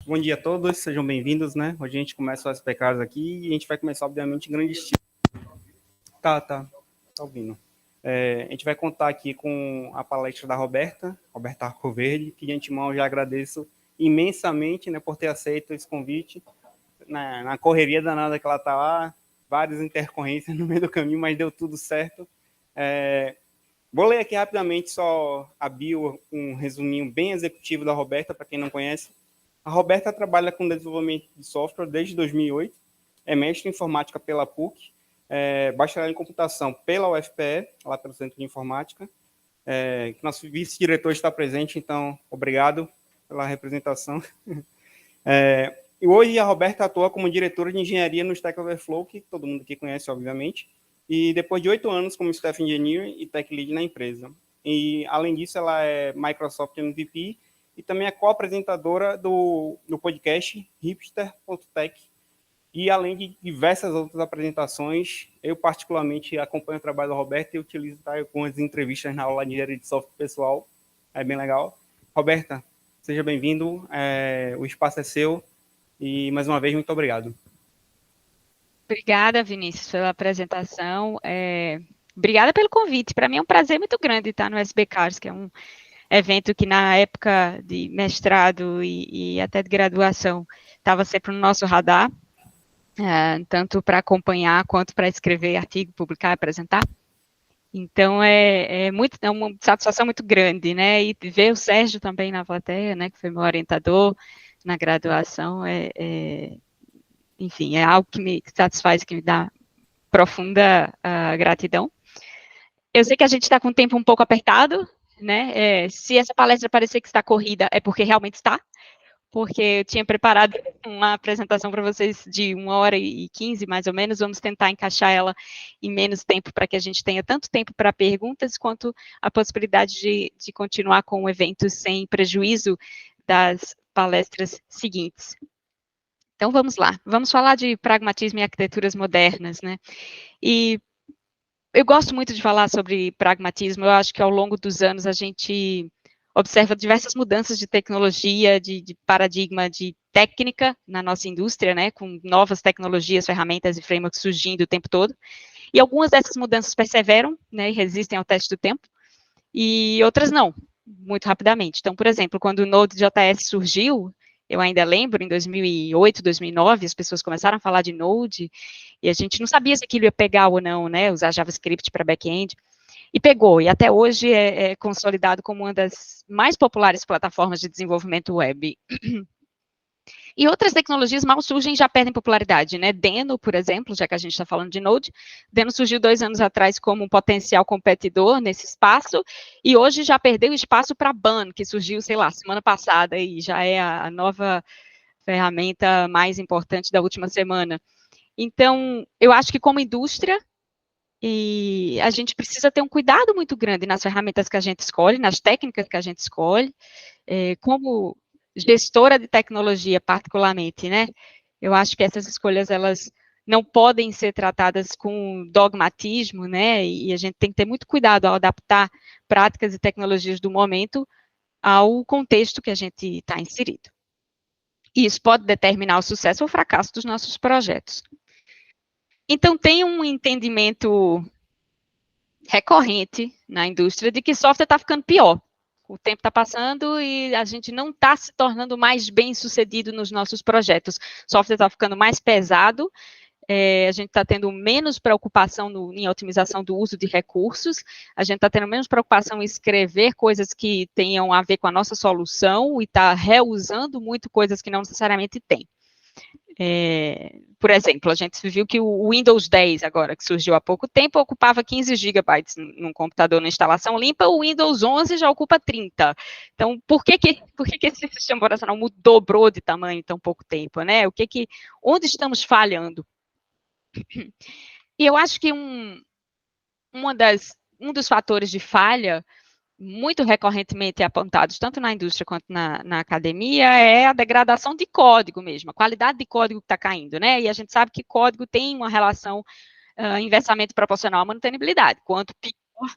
Bom dia a todos, sejam bem-vindos, né? Hoje a gente começa o SPCars aqui e a gente vai começar, obviamente, em grande estilo. Tá ouvindo. A gente vai contar aqui com a palestra da Roberta Arcoverde, que de antemão eu já agradeço imensamente, né, por ter aceito esse convite. Na correria danada que ela tá lá, várias intercorrências no meio do caminho, mas deu tudo certo. Vou ler aqui rapidamente só a bio, um resuminho bem executivo da Roberta, para quem não conhece. A Roberta trabalha com desenvolvimento de software desde 2008, é mestre em informática pela PUC, bacharel em computação pela UFPE, lá pelo Centro de Informática. Nosso vice-diretor está presente, então, obrigado pela representação. E hoje a Roberta atua como diretora de engenharia no Stack Overflow, que todo mundo aqui conhece, obviamente, e depois de 8 anos como Staff Engineer e Tech Lead na empresa. E, além disso, ela é Microsoft MVP e também é co-apresentadora do podcast hipster.tech. E, além de diversas outras apresentações, eu particularmente acompanho o trabalho da Roberta e utilizo algumas entrevistas na aula de engenharia de software pessoal. É bem legal. Roberta, seja bem-vindo. O espaço é seu. E, mais uma vez, muito obrigado. Obrigada, Vinícius, pela apresentação. Obrigada pelo convite. Para mim é um prazer muito grande estar no SBCars, que é um evento que na época de mestrado e até de graduação estava sempre no nosso radar, tanto para acompanhar quanto para escrever artigo, publicar, apresentar. Então é uma satisfação muito grande, né? E ver o Sérgio também na plateia, né? Que foi meu orientador na graduação, enfim, é algo que me satisfaz, que me dá profunda gratidão. Eu sei que a gente está com o tempo um pouco apertado, né? Se essa palestra parecer que está corrida, é porque realmente está, porque eu tinha preparado uma apresentação para vocês de 1h15, mais ou menos. Vamos tentar encaixar ela em menos tempo, para que a gente tenha tanto tempo para perguntas, quanto a possibilidade de continuar com o evento sem prejuízo das palestras seguintes. Então, vamos lá. Vamos falar de pragmatismo e arquiteturas modernas, né? E eu gosto muito de falar sobre pragmatismo. Eu acho que ao longo dos anos a gente observa diversas mudanças de tecnologia, de paradigma, de técnica na nossa indústria, né? Com novas tecnologias, ferramentas e frameworks surgindo o tempo todo. E algumas dessas mudanças perseveram, né? E resistem ao teste do tempo. E outras não, muito rapidamente. Então, por exemplo, quando o Node.js surgiu, eu ainda lembro, em 2008, 2009, as pessoas começaram a falar de Node, e a gente não sabia se aquilo ia pegar ou não, né, usar JavaScript para back-end, e pegou, e até hoje é consolidado como uma das mais populares plataformas de desenvolvimento web. E outras tecnologias mal surgem e já perdem popularidade, né? Deno, por exemplo, já que a gente está falando de Node, Deno surgiu 2 anos atrás como um potencial competidor nesse espaço, e hoje já perdeu espaço para Ban, que surgiu, sei lá, semana passada, e já é a nova ferramenta mais importante da última semana. Então, eu acho que como indústria, e a gente precisa ter um cuidado muito grande nas ferramentas que a gente escolhe, nas técnicas que a gente escolhe, como gestora de tecnologia, particularmente, né? Eu acho que essas escolhas, elas não podem ser tratadas com dogmatismo, né? E a gente tem que ter muito cuidado ao adaptar práticas e tecnologias do momento ao contexto que a gente está inserido. E isso pode determinar o sucesso ou o fracasso dos nossos projetos. Então, tem um entendimento recorrente na indústria de que software está ficando pior. O tempo está passando e a gente não está se tornando mais bem-sucedido nos nossos projetos. O software está ficando mais pesado, a gente está tendo menos preocupação em otimização do uso de recursos, a gente está tendo menos preocupação em escrever coisas que tenham a ver com a nossa solução e está reusando muito coisas que não necessariamente tem. Por exemplo, a gente viu que o Windows 10, agora, que surgiu há pouco tempo, ocupava 15 gigabytes num computador na instalação limpa, o Windows 11 já ocupa 30. Então, por que esse sistema operacional dobrou de tamanho em tão pouco tempo, né? Onde estamos falhando? E eu acho que um dos fatores de falha muito recorrentemente apontados, tanto na indústria quanto na academia, é a degradação de código mesmo, a qualidade de código que está caindo, né? E a gente sabe que código tem uma relação inversamente proporcional à manutenibilidade. Quanto pior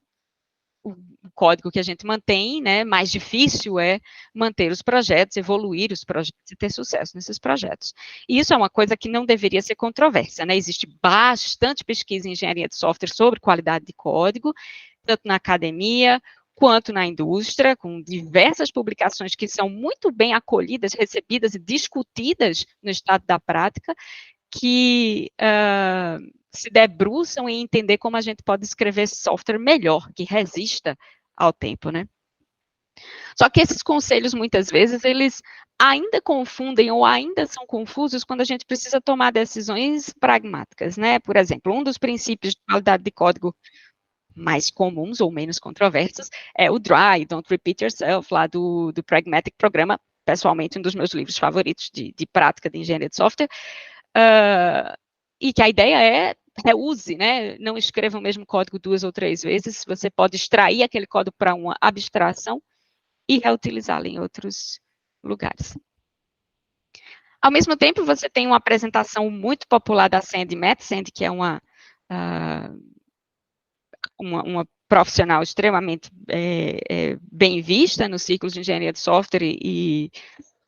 o código que a gente mantém, né, mais difícil é manter os projetos, evoluir os projetos e ter sucesso nesses projetos. E isso é uma coisa que não deveria ser controvérsia, né? Existe bastante pesquisa em engenharia de software sobre qualidade de código, tanto na academia quanto na indústria, com diversas publicações que são muito bem acolhidas, recebidas e discutidas no estado da prática, que se debruçam em entender como a gente pode escrever software melhor, que resista ao tempo, né? Só que esses conselhos, muitas vezes, eles ainda confundem ou ainda são confusos quando a gente precisa tomar decisões pragmáticas, né? Por exemplo, um dos princípios de qualidade de código mais comuns ou menos controversos é o DRY, Don't Repeat Yourself, lá do Pragmatic Programa, pessoalmente um dos meus livros favoritos de prática de engenharia de software, e que a ideia é reuse, né? Não escreva o mesmo código 2 ou 3 vezes, você pode extrair aquele código para uma abstração e reutilizá-lo em outros lugares. Ao mesmo tempo, você tem uma apresentação muito popular da Sandy Matt-Sandy, que é uma profissional extremamente bem vista nos círculos de engenharia de software e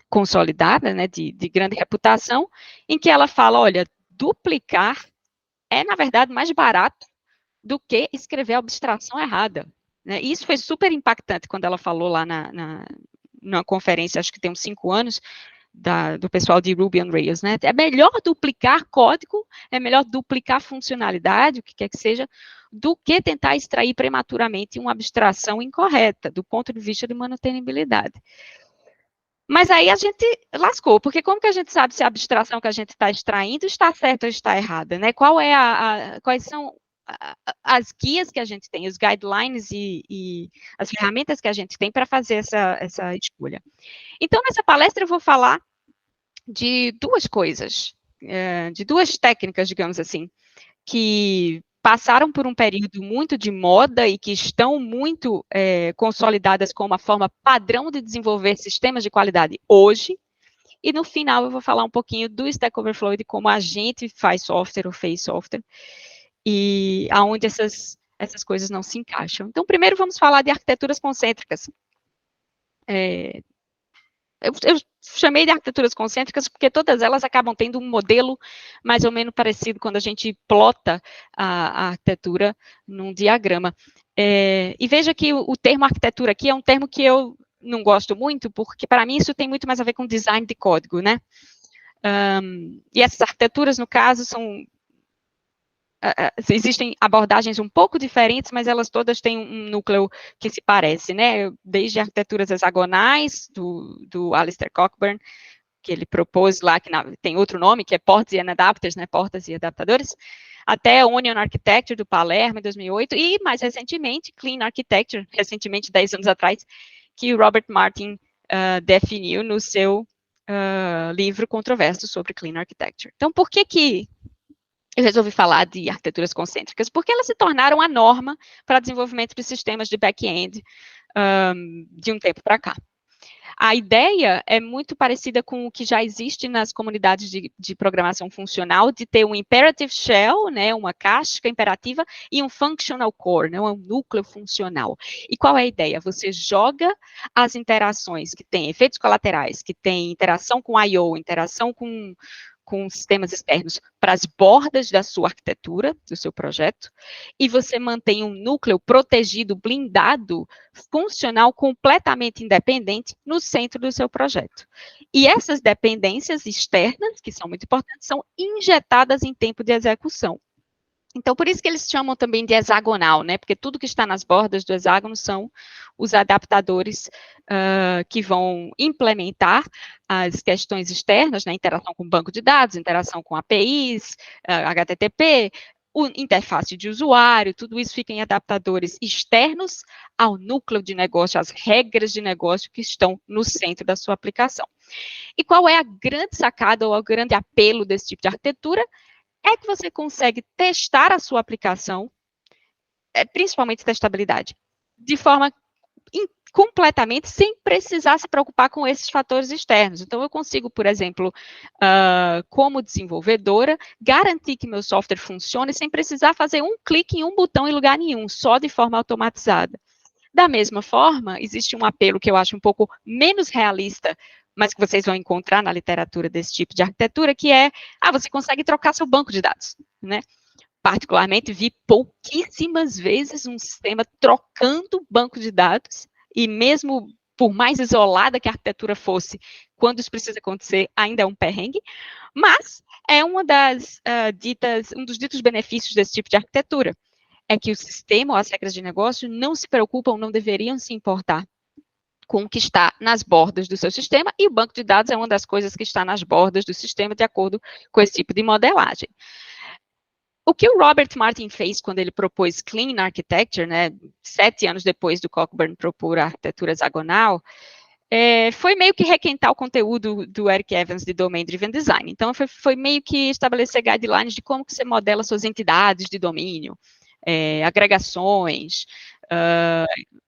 consolidada, né, de grande reputação, em que ela fala, olha, duplicar é, na verdade, mais barato do que escrever a abstração errada. Né? E isso foi super impactante quando ela falou lá numa conferência, acho que tem uns 5 anos, do pessoal de Ruby on Rails, né? É melhor duplicar código, é melhor duplicar funcionalidade, o que quer que seja, do que tentar extrair prematuramente uma abstração incorreta, do ponto de vista de manutenibilidade. Mas aí a gente lascou, porque como que a gente sabe se a abstração que a gente está extraindo está certa ou está errada, né? Quais são as guias que a gente tem, os guidelines e as ferramentas que a gente tem para fazer essa escolha. Então, nessa palestra eu vou falar de duas coisas, de duas técnicas, digamos assim, que passaram por um período muito de moda e que estão muito consolidadas como uma forma padrão de desenvolver sistemas de qualidade hoje, e no final eu vou falar um pouquinho do Stack Overflow e de como a gente faz software ou fez software, e aonde essas coisas não se encaixam. Então, primeiro vamos falar de arquiteturas concêntricas. Eu chamei de arquiteturas concêntricas porque todas elas acabam tendo um modelo mais ou menos parecido quando a gente plota a arquitetura num diagrama. E veja que o termo arquitetura aqui é um termo que eu não gosto muito, porque para mim isso tem muito mais a ver com design de código, né? E essas arquiteturas, no caso, existem abordagens um pouco diferentes, mas elas todas têm um núcleo que se parece, né? Desde arquiteturas hexagonais, do Alistair Cockburn, que ele propôs lá, que tem outro nome, que é Ports and Adapters, né? Portas e adaptadores, até Onion Architecture, do Palermo, em 2008, e mais recentemente, Clean Architecture, recentemente, 10 anos atrás, que o Robert Martin definiu no seu livro controverso sobre Clean Architecture. Então, por que eu resolvi falar de arquiteturas concêntricas? Porque elas se tornaram a norma para desenvolvimento de sistemas de back-end de um tempo para cá. A ideia é muito parecida com o que já existe nas comunidades de programação funcional, de ter um imperative shell, né, uma caixa imperativa, e um functional core, né, um núcleo funcional. E qual é a ideia? Você joga as interações que têm efeitos colaterais, que têm interação com I/O, interação com sistemas externos para as bordas da sua arquitetura, do seu projeto, e você mantém um núcleo protegido, blindado, funcional, completamente independente no centro do seu projeto. E essas dependências externas, que são muito importantes, são injetadas em tempo de execução. Então, por isso que eles chamam também de hexagonal, né? Porque tudo que está nas bordas do hexágono são os adaptadores que vão implementar as questões externas, né? Interação com banco de dados, interação com APIs, HTTP, interface de usuário, tudo isso fica em adaptadores externos ao núcleo de negócio, às regras de negócio que estão no centro da sua aplicação. E qual é a grande sacada ou o grande apelo desse tipo de arquitetura? É que você consegue testar a sua aplicação, principalmente testabilidade, de forma completamente sem precisar se preocupar com esses fatores externos. Então, eu consigo, por exemplo, como desenvolvedora, garantir que meu software funcione sem precisar fazer um clique em um botão em lugar nenhum, só de forma automatizada. Da mesma forma, existe um apelo que eu acho um pouco menos realista, mas que vocês vão encontrar na literatura desse tipo de arquitetura, que é, você consegue trocar seu banco de dados, né? Particularmente, vi pouquíssimas vezes um sistema trocando banco de dados, e mesmo por mais isolada que a arquitetura fosse, quando isso precisa acontecer, ainda é um perrengue, mas é um dos ditos benefícios desse tipo de arquitetura, é que o sistema ou as regras de negócio não se preocupam, não deveriam se importar com o que está nas bordas do seu sistema, e o banco de dados é uma das coisas que está nas bordas do sistema, de acordo com esse tipo de modelagem. O que o Robert Martin fez quando ele propôs Clean Architecture, né, 7 anos depois do Cockburn propor a arquitetura hexagonal, foi meio que requentar o conteúdo do Eric Evans de Domain Driven Design. Então, foi meio que estabelecer guidelines de como que você modela suas entidades de domínio, agregações,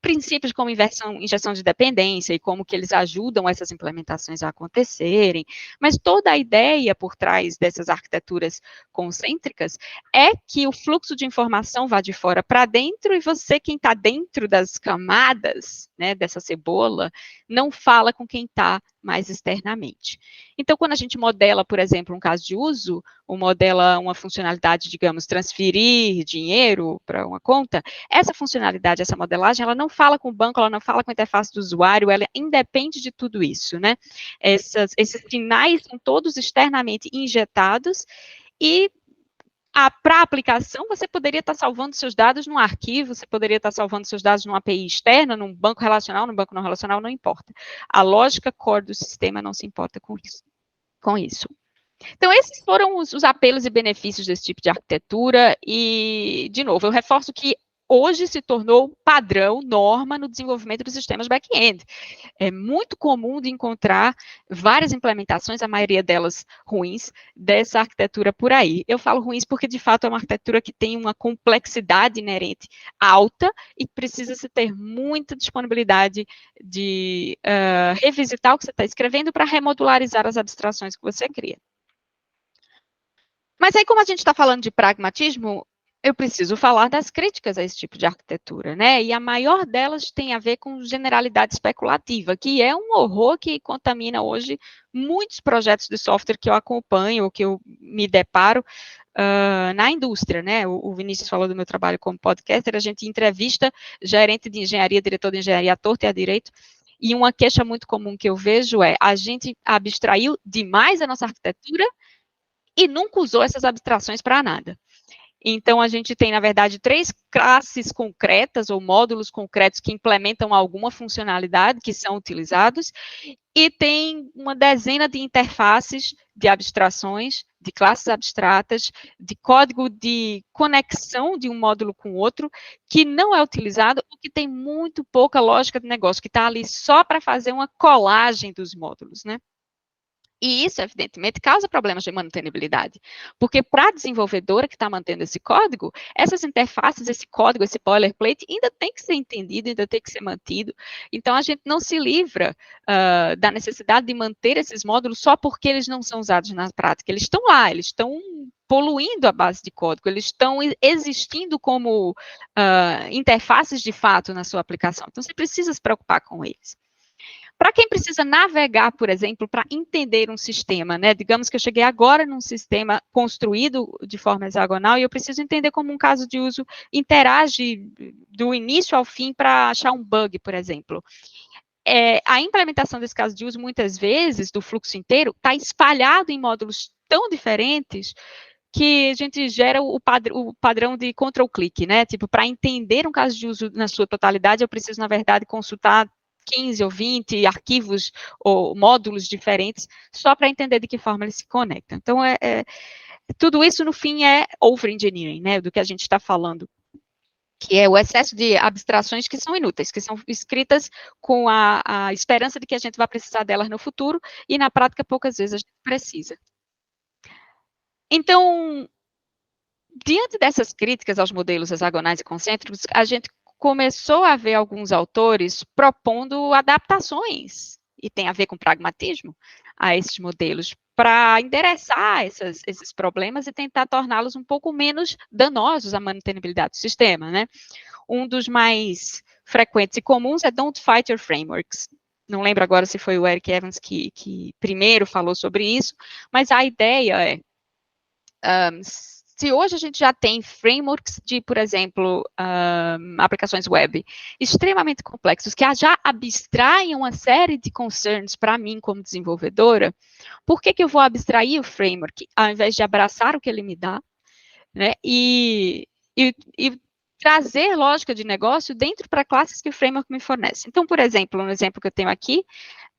princípios como injeção de dependência e como que eles ajudam essas implementações a acontecerem, mas toda a ideia por trás dessas arquiteturas concêntricas é que o fluxo de informação vá de fora para dentro, e você, quem está dentro das camadas, né, dessa cebola, não fala com quem está mais externamente. Então, quando a gente modela, por exemplo, um caso de uso, ou modela uma funcionalidade, digamos, transferir dinheiro para uma conta, essa funcionalidade, essa modelagem, ela não fala com o banco, ela não fala com a interface do usuário, ela independe de tudo isso, né? Esses sinais são todos externamente injetados, e para a aplicação, você poderia estar salvando seus dados num arquivo, você poderia estar salvando seus dados numa API externa, num banco relacional, num banco não relacional, não importa. A lógica core do sistema não se importa com isso. Então, esses foram os apelos e benefícios desse tipo de arquitetura, e, de novo, eu reforço que hoje se tornou padrão, norma no desenvolvimento dos sistemas back-end. É muito comum de encontrar várias implementações, a maioria delas ruins, dessa arquitetura por aí. Eu falo ruins porque, de fato, é uma arquitetura que tem uma complexidade inerente alta e precisa se ter muita disponibilidade de revisitar o que você está escrevendo para remodularizar as abstrações que você cria. Mas aí, como a gente está falando de pragmatismo, eu preciso falar das críticas a esse tipo de arquitetura, né? E a maior delas tem a ver com generalidade especulativa, que é um horror que contamina hoje muitos projetos de software que eu acompanho, ou que eu me deparo na indústria, né? O Vinícius falou do meu trabalho como podcaster, a gente entrevista gerente de engenharia, diretor de engenharia à torta e à direito, e uma queixa muito comum que eu vejo é: a gente abstraiu demais a nossa arquitetura e nunca usou essas abstrações para nada. Então, a gente tem, na verdade, 3 classes concretas ou módulos concretos que implementam alguma funcionalidade que são utilizados, e tem uma dezena de interfaces de abstrações, de classes abstratas, de código de conexão de um módulo com outro, que não é utilizado, ou que tem muito pouca lógica de negócio, que está ali só para fazer uma colagem dos módulos, né? E isso, evidentemente, causa problemas de manutenibilidade, porque para a desenvolvedora que está mantendo esse código, essas interfaces, esse código, esse boilerplate, ainda tem que ser entendido, ainda tem que ser mantido. Então, a gente não se livra da necessidade de manter esses módulos só porque eles não são usados na prática. Eles estão lá, eles estão poluindo a base de código, eles estão existindo como interfaces de fato na sua aplicação. Então, você precisa se preocupar com eles. Para quem precisa navegar, por exemplo, para entender um sistema, né? Digamos que eu cheguei agora num sistema construído de forma hexagonal e eu preciso entender como um caso de uso interage do início ao fim para achar um bug, por exemplo. A implementação desse caso de uso, muitas vezes, do fluxo inteiro, está espalhado em módulos tão diferentes que a gente gera o padrão de control-click, né? Tipo, para entender um caso de uso na sua totalidade, eu preciso, na verdade, consultar 15 ou 20 arquivos ou módulos diferentes, só para entender de que forma eles se conectam. Então, tudo isso, no fim, é over-engineering, né, do que a gente está falando, que é o excesso de abstrações que são inúteis, que são escritas com a esperança de que a gente vai precisar delas no futuro, e na prática, poucas vezes a gente precisa. Então, diante dessas críticas aos modelos hexagonais e concêntricos, a gente começou a ver alguns autores propondo adaptações, e tem a ver com pragmatismo, a esses modelos. para endereçar esses problemas e tentar torná-los um pouco menos danosos à mantenibilidade do sistema, né? Um dos mais frequentes e comuns é Don't Fight Your Frameworks. Não lembro agora se foi o Eric Evans que primeiro falou sobre isso, mas a ideia é, se hoje a gente já tem frameworks de, por exemplo, aplicações web extremamente complexos, que já abstraem uma série de concerns para mim como desenvolvedora, por que eu vou abstrair o framework ao invés de abraçar o que ele me dá, né, e trazer lógica de negócio dentro para classes que o framework me fornece. Então, por exemplo, um exemplo que eu tenho aqui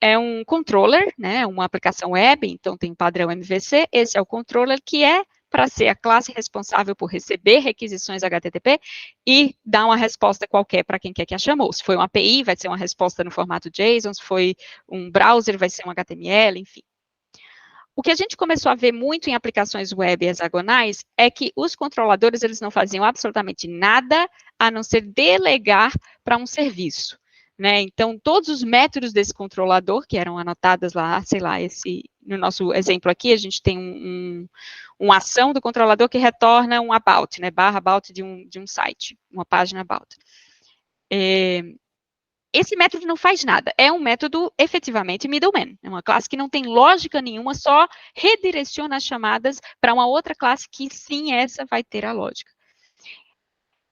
é um controller, né, uma aplicação web, então tem o padrão MVC, esse é o controller que é para ser a classe responsável por receber requisições HTTP e dar uma resposta qualquer para quem quer que a chamou. Se foi uma API, vai ser uma resposta no formato JSON, se foi um browser, vai ser um HTML, enfim. O que a gente começou a ver muito em aplicações web hexagonais é que os controladores, eles não faziam absolutamente nada a não ser delegar para um serviço, né? Então, todos os métodos desse controlador, que eram anotadas lá, sei lá, no nosso exemplo aqui, a gente tem uma ação do controlador que retorna um about, né? Barra about de um site, uma página about. Esse método não faz nada, é um método efetivamente middleman, é uma classe que não tem lógica nenhuma, só redireciona as chamadas para uma outra classe que sim, essa vai ter a lógica.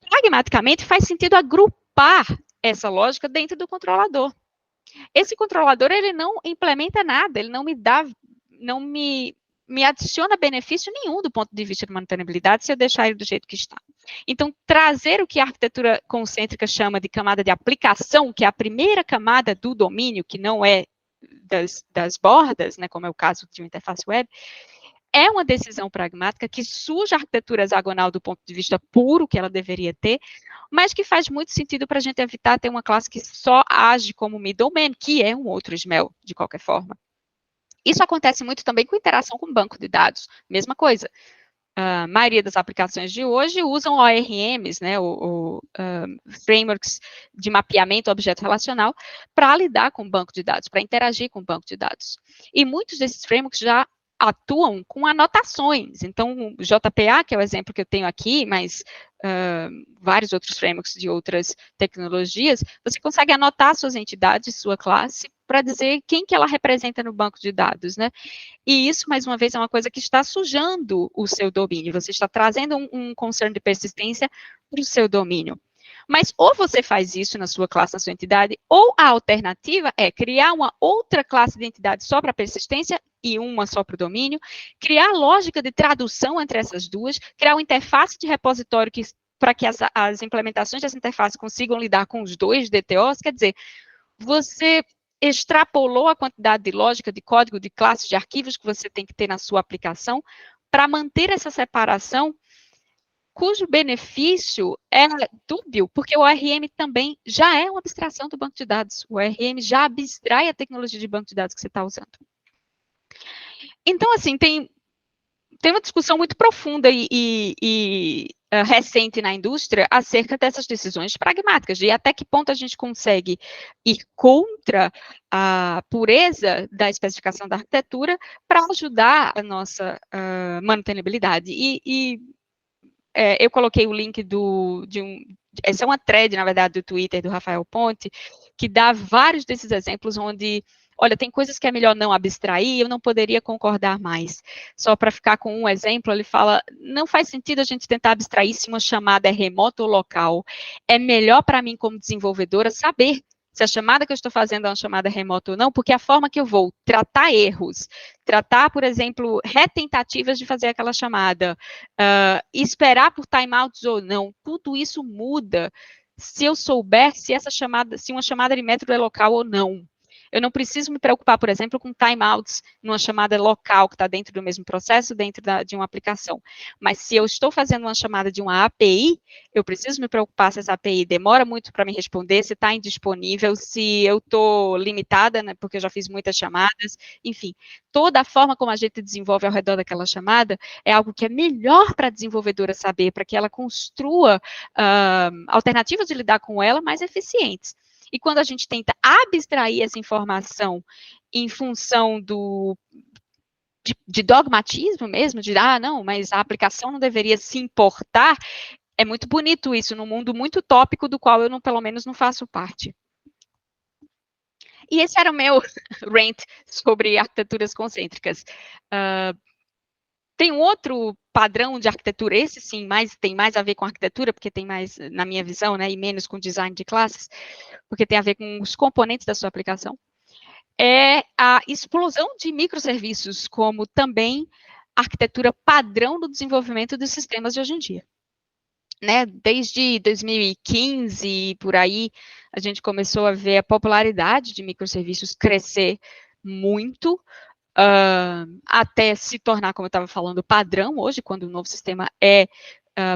Pragmaticamente, faz sentido agrupar essa lógica dentro do controlador. Esse controlador, ele não implementa nada, ele não me adiciona benefício nenhum do ponto de vista de mantenibilidade se eu deixar ele do jeito que está. Então, trazer o que a arquitetura concêntrica chama de camada de aplicação, que é a primeira camada do domínio, que não é das bordas, né, como é o caso de uma interface web, é uma decisão pragmática que suja a arquitetura hexagonal do ponto de vista puro que ela deveria ter, mas que faz muito sentido para a gente evitar ter uma classe que só age como middleman, que é um outro SMEL, de qualquer forma. Isso acontece muito também com interação com banco de dados, mesma coisa. A maioria das aplicações de hoje usam ORMs, né, frameworks de mapeamento objeto relacional, para lidar com o banco de dados, para interagir com o banco de dados. E muitos desses frameworks já atuam com anotações. Então, o JPA, que é o exemplo que eu tenho aqui, mas vários outros frameworks de outras tecnologias, você consegue anotar suas entidades, sua classe, para dizer quem que ela representa no banco de dados, né? E isso, mais uma vez, é uma coisa que está sujando o seu domínio. Você está trazendo um concern de persistência para o seu domínio. Mas ou você faz isso na sua classe, na sua entidade, ou a alternativa é criar uma outra classe de entidade só para persistência e uma só para o domínio, criar lógica de tradução entre essas duas, criar uma interface de repositório para que as implementações dessa interface consigam lidar com os dois DTOs, quer dizer, você extrapolou a quantidade de lógica, de código, de classes, de arquivos que você tem que ter na sua aplicação para manter essa separação, cujo benefício é dúbio, porque o ORM também já é uma abstração do banco de dados. O ORM já abstrai a tecnologia de banco de dados que você está usando. Então, assim, tem uma discussão muito profunda e recente na indústria acerca dessas decisões pragmáticas, de até que ponto a gente consegue ir contra a pureza da especificação da arquitetura para ajudar a nossa mantenibilidade. Eu coloquei o link essa é uma thread, na verdade, do Twitter, do Rafael Ponte, que dá vários desses exemplos onde, olha, tem coisas que é melhor não abstrair, eu não poderia concordar mais. Só para ficar com um exemplo, ele fala, não faz sentido a gente tentar abstrair se uma chamada é remota ou local. É melhor para mim, como desenvolvedora, saber se a chamada que eu estou fazendo é uma chamada remota ou não, porque a forma que eu vou tratar erros, tratar, por exemplo, retentativas de fazer aquela chamada, esperar por timeouts ou não, tudo isso muda se eu souber se uma chamada de método é local ou não. Eu não preciso me preocupar, por exemplo, com timeouts numa chamada local que está dentro do mesmo processo, dentro de uma aplicação. Mas se eu estou fazendo uma chamada de uma API, eu preciso me preocupar se essa API demora muito para me responder, se está indisponível, se eu estou limitada, né, porque eu já fiz muitas chamadas, enfim. Toda a forma como a gente desenvolve ao redor daquela chamada é algo que é melhor para a desenvolvedora saber, para que ela construa alternativas de lidar com ela mais eficientes. E quando a gente tenta abstrair essa informação em função de dogmatismo mesmo, de, não, mas a aplicação não deveria se importar, é muito bonito isso, num mundo muito utópico do qual eu, pelo menos, não faço parte. E esse era o meu rant sobre arquiteturas concêntricas. Tem um outro padrão de arquitetura, esse sim, tem mais a ver com arquitetura, porque tem mais, na minha visão, né, e menos com design de classes, porque tem a ver com os componentes da sua aplicação, é a explosão de microserviços como também arquitetura padrão do desenvolvimento dos sistemas de hoje em dia. Né, desde 2015, por aí, a gente começou a ver a popularidade de microserviços crescer muito, até se tornar, como eu estava falando, padrão hoje, quando o novo sistema é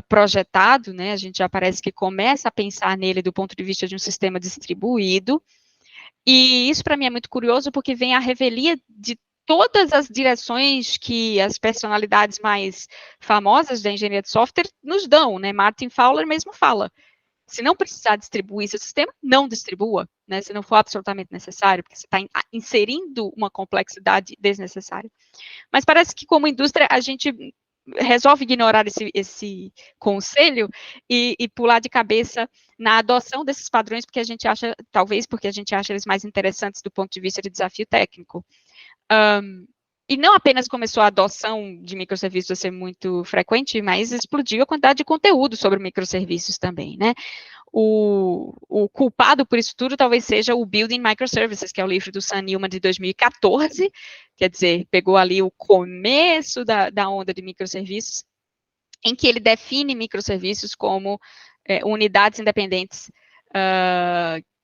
projetado, né, a gente já parece que começa a pensar nele do ponto de vista de um sistema distribuído, e isso para mim é muito curioso, porque vem a revelia de todas as direções que as personalidades mais famosas da engenharia de software nos dão, né? Martin Fowler mesmo fala, se não precisar distribuir seu sistema, não distribua, né? Se não for absolutamente necessário, porque você está inserindo uma complexidade desnecessária. Mas parece que como indústria a gente resolve ignorar esse conselho e pular de cabeça na adoção desses padrões, porque a gente acha, talvez porque a gente acha eles mais interessantes do ponto de vista de desafio técnico. E não apenas começou a adoção de microserviços a ser muito frequente, mas explodiu a quantidade de conteúdo sobre microserviços também, né? O culpado por isso tudo talvez seja o Building Microservices, que é o livro do Sam Newman de 2014, quer dizer, pegou ali o começo da onda de microserviços, em que ele define microserviços como unidades independentes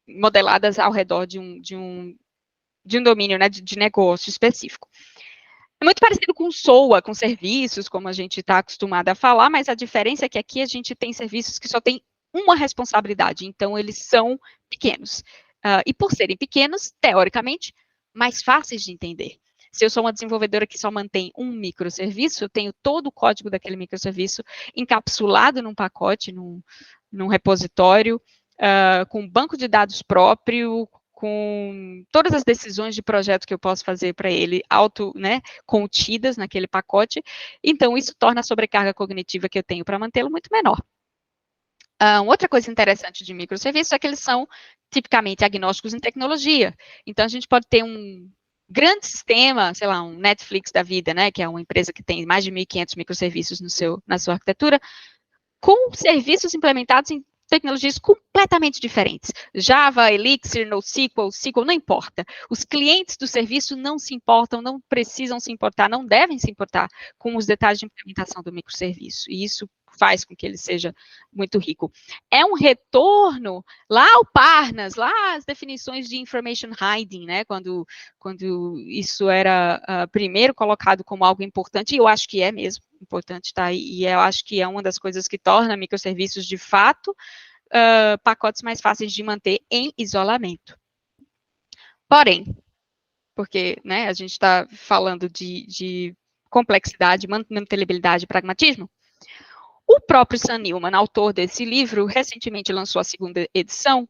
modeladas ao redor de um domínio, né, de negócio específico. É muito parecido com SOA, com serviços, como a gente está acostumado a falar, mas a diferença é que aqui a gente tem serviços que só tem uma responsabilidade, então eles são pequenos. E por serem pequenos, teoricamente, mais fáceis de entender. Se eu sou uma desenvolvedora que só mantém um microserviço, eu tenho todo o código daquele microserviço encapsulado num pacote, num repositório, com um banco de dados próprio, com todas as decisões de projeto que eu posso fazer para ele contidas naquele pacote, então isso torna a sobrecarga cognitiva que eu tenho para mantê-lo muito menor. Outra coisa interessante de microserviços é que eles são tipicamente agnósticos em tecnologia, então a gente pode ter um grande sistema, sei lá, um Netflix da vida, né, que é uma empresa que tem mais de 1.500 microserviços na sua arquitetura, com serviços implementados em tecnologias completamente diferentes. Java, Elixir, NoSQL, SQL, não importa. Os clientes do serviço não se importam, não precisam se importar, não devem se importar com os detalhes de implementação do microserviço. E isso faz com que ele seja muito rico. É um retorno lá ao Parnas, lá as definições de information hiding, né? Quando isso era primeiro colocado como algo importante, e eu acho que é mesmo importante, tá? E eu acho que é uma das coisas que torna microserviços, de fato, pacotes mais fáceis de manter em isolamento. Porém, porque, né, a gente está falando de complexidade, mantenibilidade e pragmatismo, o próprio Sam Newman, autor desse livro, recentemente lançou a segunda edição,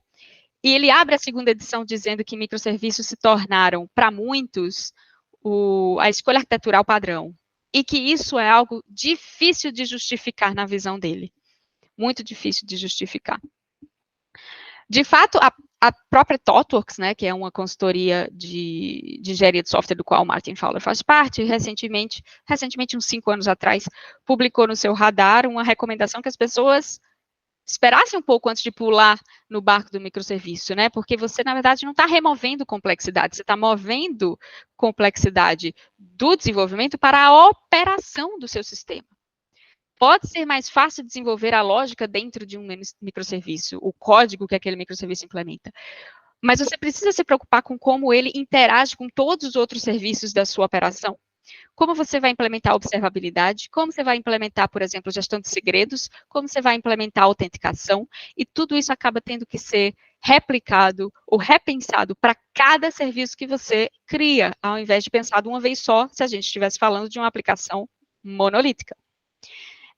e ele abre a segunda edição dizendo que microserviços se tornaram, para muitos, a escolha arquitetural padrão, e que isso é algo difícil de justificar na visão dele. Muito difícil de justificar. De fato, a própria ThoughtWorks, né, que é uma consultoria de engenharia de software do qual o Martin Fowler faz parte, recentemente, uns 5 anos atrás, publicou no seu radar uma recomendação que as pessoas esperassem um pouco antes de pular no barco do microserviço, né? Porque você, na verdade, não está removendo complexidade, você está movendo complexidade do desenvolvimento para a operação do seu sistema. Pode ser mais fácil desenvolver a lógica dentro de um microserviço, o código que aquele microserviço implementa. Mas você precisa se preocupar com como ele interage com todos os outros serviços da sua operação. Como você vai implementar a observabilidade, como você vai implementar, por exemplo, gestão de segredos, como você vai implementar a autenticação, e tudo isso acaba tendo que ser replicado ou repensado para cada serviço que você cria, ao invés de pensar de uma vez só, se a gente estivesse falando de uma aplicação monolítica.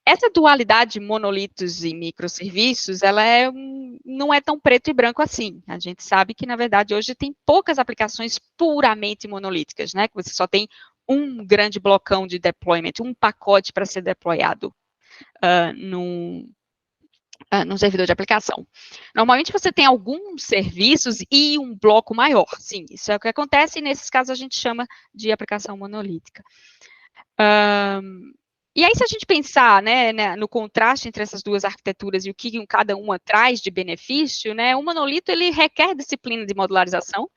Essa dualidade de monolitos e microserviços, ela não é tão preto e branco assim. A gente sabe que, na verdade, hoje tem poucas aplicações puramente monolíticas, né? Que você só tem um grande blocão de deployment, um pacote para ser deployado num servidor de aplicação. Normalmente você tem alguns serviços e um bloco maior, sim, isso é o que acontece, e nesses casos a gente chama de aplicação monolítica. E aí, se a gente pensar, né, no contraste entre essas duas arquiteturas e o que cada uma traz de benefício, né, o monolito, ele requer disciplina de modularização.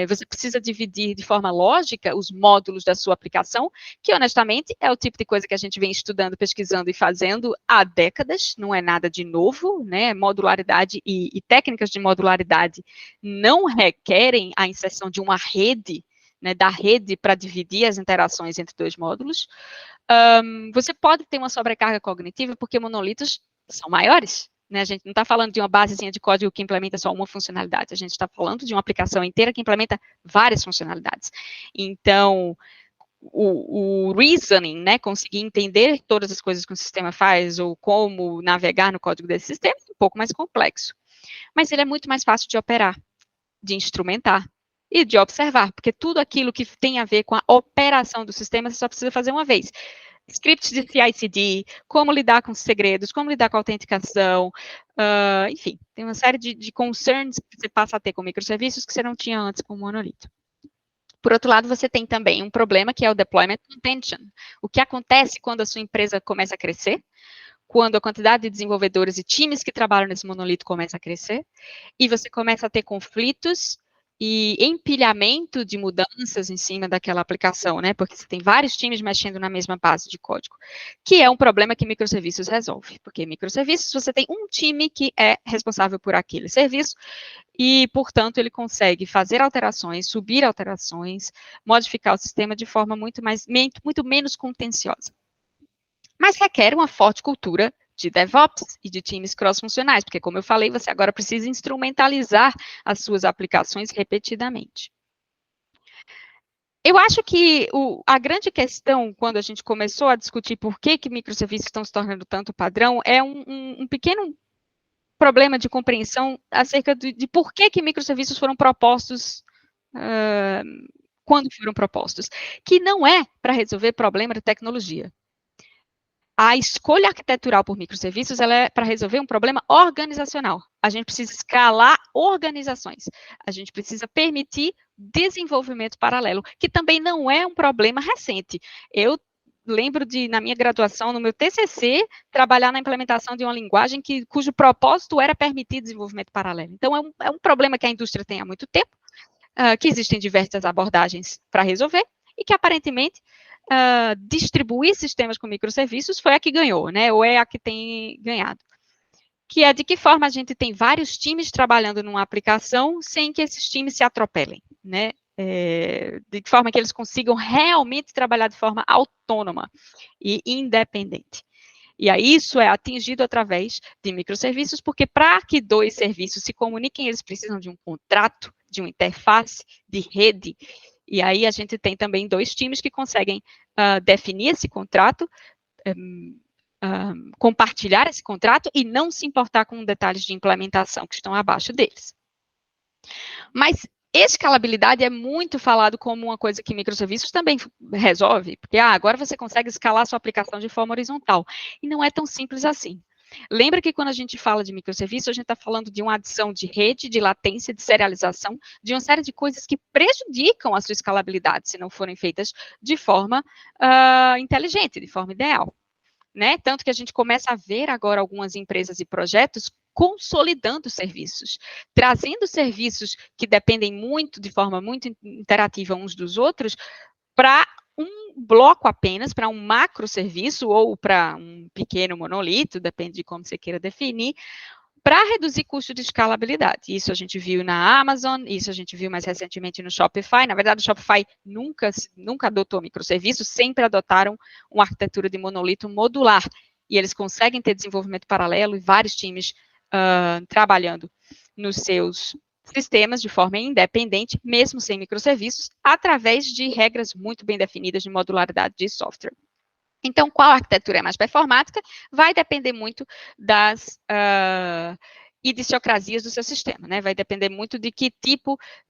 Você precisa dividir de forma lógica os módulos da sua aplicação, que, honestamente, é o tipo de coisa que a gente vem estudando, pesquisando e fazendo há décadas, não é nada de novo, né, modularidade e técnicas de modularidade não requerem a inserção de uma rede, né, da rede para dividir as interações entre dois módulos. Você pode ter uma sobrecarga cognitiva porque monolitos são maiores, né? A gente não está falando de uma basezinha de código que implementa só uma funcionalidade, a gente está falando de uma aplicação inteira que implementa várias funcionalidades. Então, o reasoning, né, conseguir entender todas as coisas que o sistema faz ou como navegar no código desse sistema é um pouco mais complexo. Mas ele é muito mais fácil de operar, de instrumentar e de observar, porque tudo aquilo que tem a ver com a operação do sistema, você só precisa fazer uma vez. Scripts de CI/CD, como lidar com segredos, como lidar com a autenticação, enfim, tem uma série de concerns que você passa a ter com microserviços que você não tinha antes com o monolito. Por outro lado, você tem também um problema que é o deployment contention. O que acontece quando a sua empresa começa a crescer, quando a quantidade de desenvolvedores e times que trabalham nesse monolito começa a crescer, e você começa a ter conflitos e empilhamento de mudanças em cima daquela aplicação, né? Porque você tem vários times mexendo na mesma base de código, que é um problema que microserviços resolve. Porque microserviços, você tem um time que é responsável por aquele serviço e, portanto, ele consegue fazer alterações, subir alterações, modificar o sistema de forma muito menos contenciosa. Mas requer uma forte cultura de DevOps e de times cross-funcionais, porque, como eu falei, você agora precisa instrumentalizar as suas aplicações repetidamente. Eu acho que a grande questão, quando a gente começou a discutir por que microserviços estão se tornando tanto padrão, é um pequeno problema de compreensão acerca de por que microserviços foram propostos quando foram propostos, que não é para resolver problema de tecnologia. A escolha arquitetural por microserviços ela é para resolver um problema organizacional. A gente precisa escalar organizações. A gente precisa permitir desenvolvimento paralelo, que também não é um problema recente. Eu lembro de, na minha graduação, no meu TCC, trabalhar na implementação de uma linguagem cujo propósito era permitir desenvolvimento paralelo. Então, é um problema que a indústria tem há muito tempo, que existem diversas abordagens para resolver, e que, aparentemente, distribuir sistemas com microserviços foi a que ganhou, né? Ou é a que tem ganhado. Que é de que forma a gente tem vários times trabalhando numa aplicação sem que esses times se atropelem, né? De forma que eles consigam realmente trabalhar de forma autônoma e independente. E aí isso é atingido através de microserviços, porque para que dois serviços se comuniquem, eles precisam de um contrato, de uma interface, de rede. E aí a gente tem também dois times que conseguem definir esse contrato, compartilhar esse contrato e não se importar com detalhes de implementação que estão abaixo deles. Mas escalabilidade é muito falado como uma coisa que microserviços também resolve, porque agora você consegue escalar sua aplicação de forma horizontal. E não é tão simples assim. Lembra que quando a gente fala de microserviços, a gente está falando de uma adição de rede, de latência, de serialização, de uma série de coisas que prejudicam a sua escalabilidade, se não forem feitas de forma inteligente, de forma ideal. Né? Tanto que a gente começa a ver agora algumas empresas e projetos consolidando serviços, trazendo serviços que dependem muito, de forma muito interativa uns dos outros, para um bloco apenas, para um macro serviço ou para um pequeno monolito, depende de como você queira definir, para reduzir custo de escalabilidade. Isso a gente viu na Amazon, isso a gente viu mais recentemente no Shopify. Na verdade, o Shopify nunca adotou microserviços, sempre adotaram uma arquitetura de monolito modular. E eles conseguem ter desenvolvimento paralelo e vários times trabalhando nos seus sistemas de forma independente, mesmo sem microserviços, através de regras muito bem definidas de modularidade de software. Então, qual arquitetura é mais performática? Vai depender muito idiosincrasias do seu sistema, né? Vai depender muito de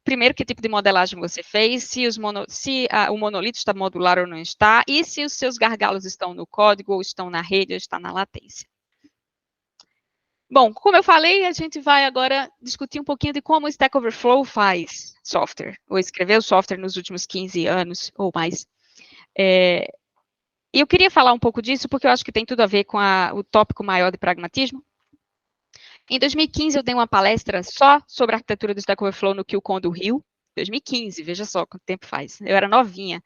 primeiro, que tipo de modelagem você fez, se o monolito está modular ou não está, e se os seus gargalos estão no código, ou estão na rede, ou está na latência. Bom, como eu falei, a gente vai agora discutir um pouquinho de como o Stack Overflow faz software, ou escreveu software nos últimos 15 anos ou mais. E eu queria falar um pouco disso, porque eu acho que tem tudo a ver com o tópico maior de pragmatismo. Em 2015, eu dei uma palestra só sobre a arquitetura do Stack Overflow no QCon do Rio. 2015, veja só quanto tempo faz. Eu era novinha.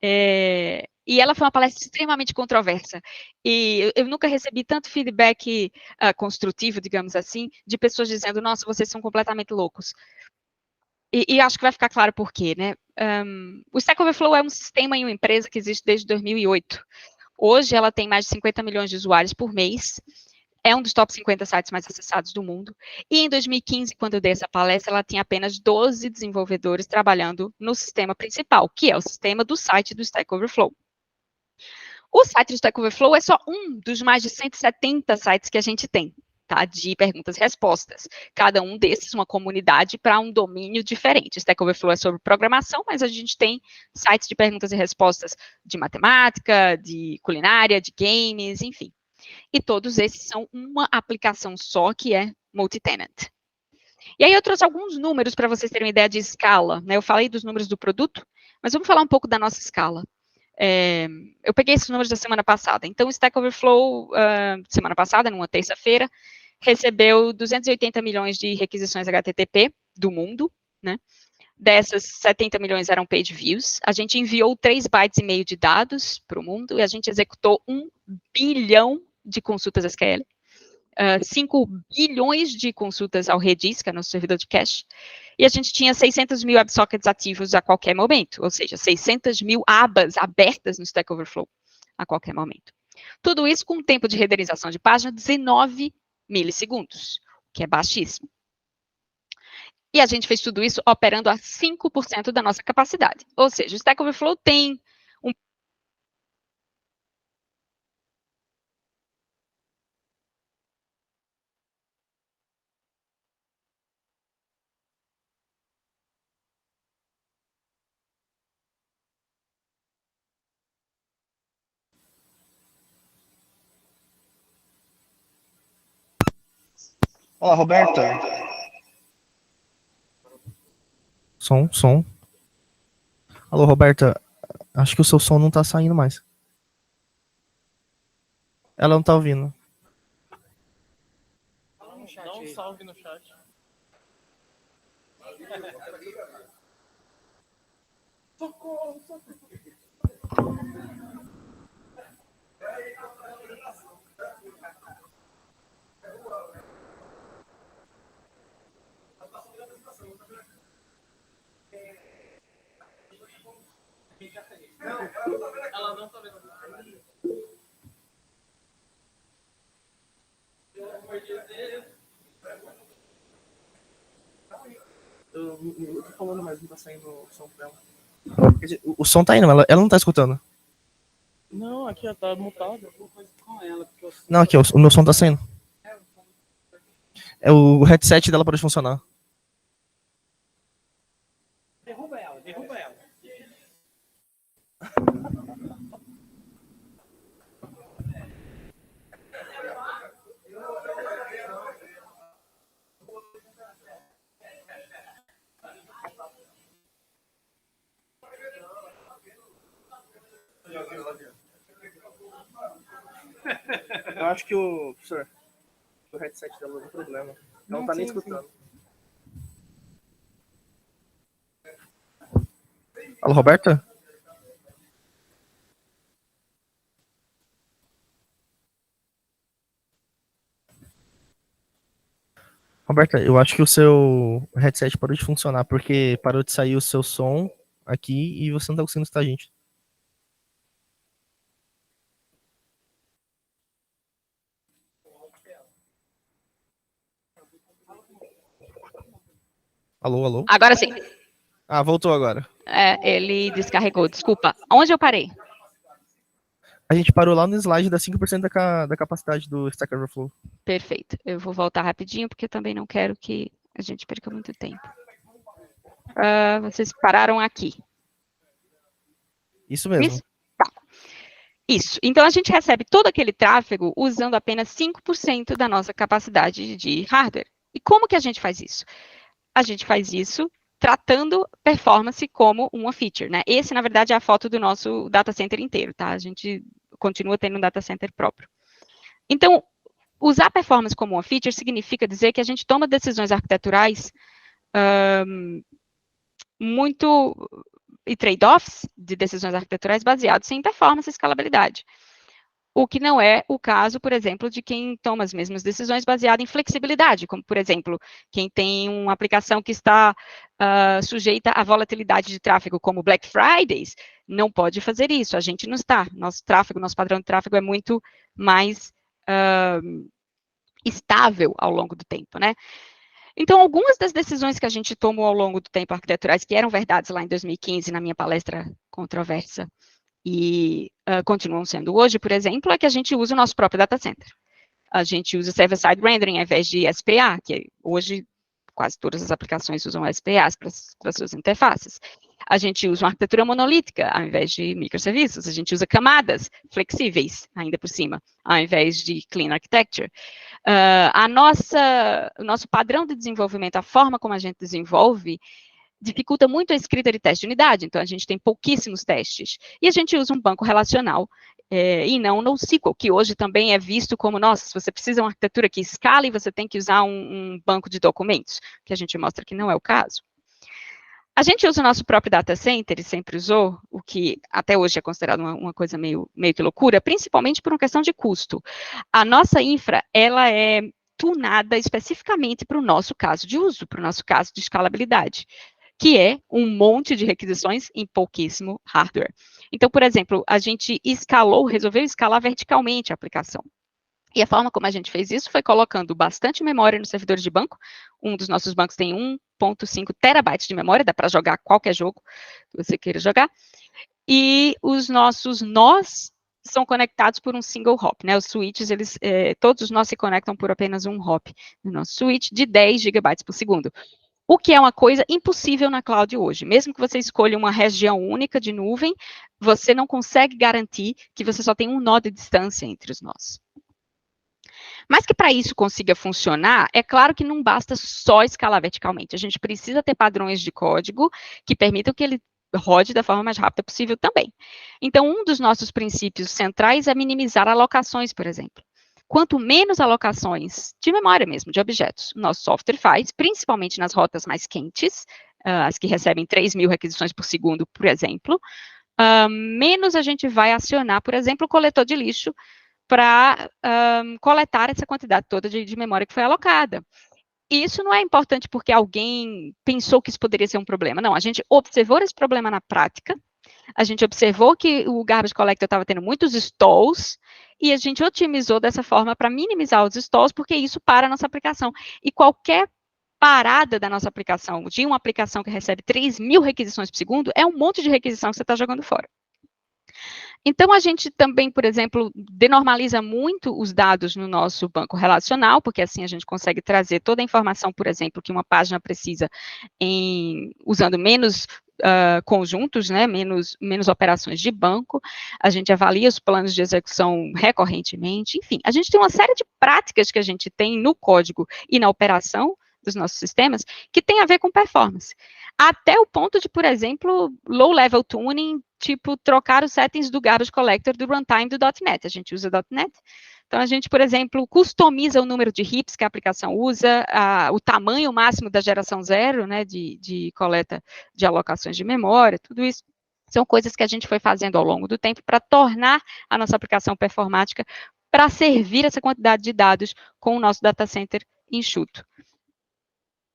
E ela foi uma palestra extremamente controversa. E eu nunca recebi tanto feedback construtivo, digamos assim, de pessoas dizendo, nossa, vocês são completamente loucos. E acho que vai ficar claro por quê, né? O Stack Overflow é um sistema em uma empresa que existe desde 2008. Hoje, ela tem mais de 50 milhões de usuários por mês. É um dos top 50 sites mais acessados do mundo. E em 2015, quando eu dei essa palestra, ela tinha apenas 12 desenvolvedores trabalhando no sistema principal, que é o sistema do site do Stack Overflow. O site do Stack Overflow é só um dos mais de 170 sites que a gente tem, tá? De perguntas e respostas. Cada um desses, uma comunidade para um domínio diferente. O Stack Overflow é sobre programação, mas a gente tem sites de perguntas e respostas de matemática, de culinária, de games, enfim. E todos esses são uma aplicação só, que é multi-tenant. E aí eu trouxe alguns números para vocês terem uma ideia de escala, né? Eu falei dos números do produto, mas vamos falar um pouco da nossa escala. Eu peguei esses números da semana passada. Então, o Stack Overflow, semana passada, numa terça-feira, recebeu 280 milhões de requisições HTTP do mundo, né? Dessas, 70 milhões eram page views. A gente enviou 3,5 bytes de dados para o mundo e a gente executou 1 bilhão de consultas SQL, 5 bilhões de consultas ao Redis, que é nosso servidor de cache, e a gente tinha 600 mil WebSockets ativos a qualquer momento, ou seja, 600 mil abas abertas no Stack Overflow a qualquer momento. Tudo isso com um tempo de renderização de página de 19 milissegundos, que é baixíssimo. E a gente fez tudo isso operando a 5% da nossa capacidade. Ou seja, o Stack Overflow tem um... Olá, Roberta. Som. Alô, Roberta. Acho que o seu som não tá saindo mais. Ela não tá ouvindo. Dá um salve no chat. Socorro. Ela não tá vendo. Eu tô falando, mas não tá saindo o som pra ela. Quer dizer, o som tá indo, ela não tá escutando. Não, aqui ó, tá mutado. Não, aqui, o meu som tá saindo. O headset dela pode funcionar. Derruba ela. Eu acho que o headset dela tem problema. Ela não tá nem escutando. Alô, Roberta? Roberta, eu acho que o seu headset parou de funcionar, porque parou de sair o seu som aqui e você não tá conseguindo escutar a gente. Alô? Agora sim. Ah, voltou agora. Ele descarregou, desculpa. Onde eu parei? A gente parou lá no slide das 5% da capacidade do Stack Overflow. Perfeito. Eu vou voltar rapidinho, porque eu também não quero que a gente perca muito tempo. Vocês pararam aqui. Isso mesmo. Isso? Tá. Isso. Então, a gente recebe todo aquele tráfego usando apenas 5% da nossa capacidade de hardware. E como que a gente faz isso? A gente faz isso tratando performance como uma feature, né? Esse, na verdade, é a foto do nosso data center inteiro, tá? A gente continua tendo um data center próprio. Então, usar performance como uma feature significa dizer que a gente toma decisões arquiteturais e trade-offs de decisões arquiteturais baseados em performance e escalabilidade. O que não é o caso, por exemplo, de quem toma as mesmas decisões baseadas em flexibilidade, como, por exemplo, quem tem uma aplicação que está sujeita à volatilidade de tráfego, como Black Fridays, não pode fazer isso. A gente não está. Nosso padrão de tráfego é muito mais estável ao longo do tempo, né? Então, algumas das decisões que a gente tomou ao longo do tempo arquiteturais, que eram verdades lá em 2015, na minha palestra controversa, e continuam sendo hoje, por exemplo, é que a gente usa o nosso próprio data center. A gente usa server-side rendering ao invés de SPA, que hoje quase todas as aplicações usam SPAs para suas interfaces. A gente usa uma arquitetura monolítica ao invés de microserviços. A gente usa camadas flexíveis, ainda por cima, ao invés de clean architecture. O nosso padrão de desenvolvimento, a forma como a gente desenvolve, dificulta muito a escrita de teste de unidade, então a gente tem pouquíssimos testes. E a gente usa um banco relacional e não NoSQL, que hoje também é visto como, nossa, se você precisa de uma arquitetura que escale, você tem que usar um banco de documentos, que a gente mostra que não é o caso. A gente usa o nosso próprio data center, e sempre usou, o que até hoje é considerado uma coisa meio que loucura, principalmente por uma questão de custo. A nossa infra, ela é tunada especificamente para o nosso caso de uso, para o nosso caso de escalabilidade, que é um monte de requisições em pouquíssimo hardware. Então, por exemplo, a gente resolveu escalar verticalmente a aplicação. E a forma como a gente fez isso foi colocando bastante memória nos servidores de banco. Um dos nossos bancos tem 1,5 terabytes de memória, dá para jogar qualquer jogo que você queira jogar. E os nossos nós são conectados por um single hop, né? Os switches, todos os nós se conectam por apenas um hop no nosso switch de 10 gigabytes por segundo. O que é uma coisa impossível na cloud hoje. Mesmo que você escolha uma região única de nuvem, você não consegue garantir que você só tem um nó de distância entre os nós. Mas que para isso consiga funcionar, é claro que não basta só escalar verticalmente. A gente precisa ter padrões de código que permitam que ele rode da forma mais rápida possível também. Então, um dos nossos princípios centrais é minimizar alocações, por exemplo. Quanto menos alocações de memória mesmo, de objetos, o nosso software faz, principalmente nas rotas mais quentes, as que recebem 3.000 requisições por segundo, por exemplo, menos a gente vai acionar, por exemplo, o coletor de lixo para coletar essa quantidade toda de memória que foi alocada. E isso não é importante porque alguém pensou que isso poderia ser um problema. Não, a gente observou esse problema na prática, a gente observou que o garbage collector estava tendo muitos stalls, e a gente otimizou dessa forma para minimizar os stalls, porque isso para a nossa aplicação. E qualquer parada da nossa aplicação, de uma aplicação que recebe 3.000 requisições por segundo, é um monte de requisição que você está jogando fora. Então, a gente também, por exemplo, denormaliza muito os dados no nosso banco relacional, porque assim a gente consegue trazer toda a informação, por exemplo, que uma página precisa usando menos conjuntos, né, menos operações de banco. A gente avalia os planos de execução recorrentemente. Enfim, a gente tem uma série de práticas que a gente tem no código e na operação dos nossos sistemas que tem a ver com performance. Até o ponto de, por exemplo, low-level tuning, tipo, trocar os settings do garbage collector do runtime do .NET. A gente usa .NET. Então, a gente, por exemplo, customiza o número de heaps que a aplicação usa, o tamanho máximo da geração 0, né, de coleta de alocações de memória, tudo isso. São coisas que a gente foi fazendo ao longo do tempo para tornar a nossa aplicação performática para servir essa quantidade de dados com o nosso data center enxuto.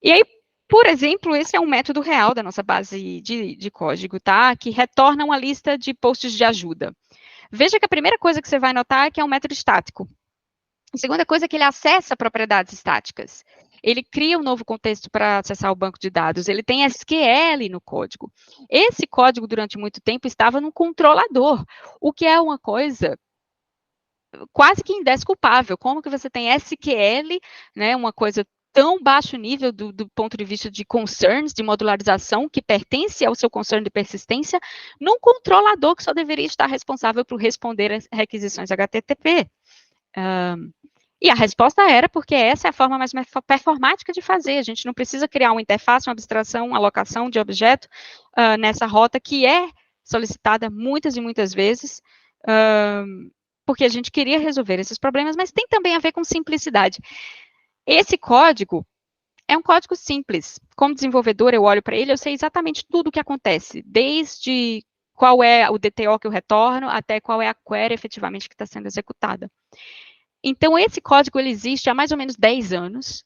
E aí, por exemplo, esse é um método real da nossa base de código, tá? Que retorna uma lista de posts de ajuda. Veja que a primeira coisa que você vai notar é que é um método estático. A segunda coisa é que ele acessa propriedades estáticas. ele cria um novo contexto para acessar o banco de dados, ele tem SQL no código. Esse código, durante muito tempo, estava no controlador, o que é uma coisa quase que indesculpável. Como que você tem SQL, né, uma coisa tão baixo nível do ponto de vista de concerns, de modularização, que pertence ao seu concern de persistência, num controlador que só deveria estar responsável por responder às requisições HTTP. E a resposta era porque essa é a forma mais performática de fazer. A gente não precisa criar uma interface, uma abstração, uma alocação de objeto nessa rota que é solicitada muitas e muitas vezes, porque a gente queria resolver esses problemas, mas tem também a ver com simplicidade. Esse código é um código simples. Como desenvolvedor, eu olho para ele, eu sei exatamente tudo o que acontece, desde qual é o DTO que eu retorno, até qual é a query efetivamente que está sendo executada. Então, esse código, ele existe há mais ou menos 10 anos.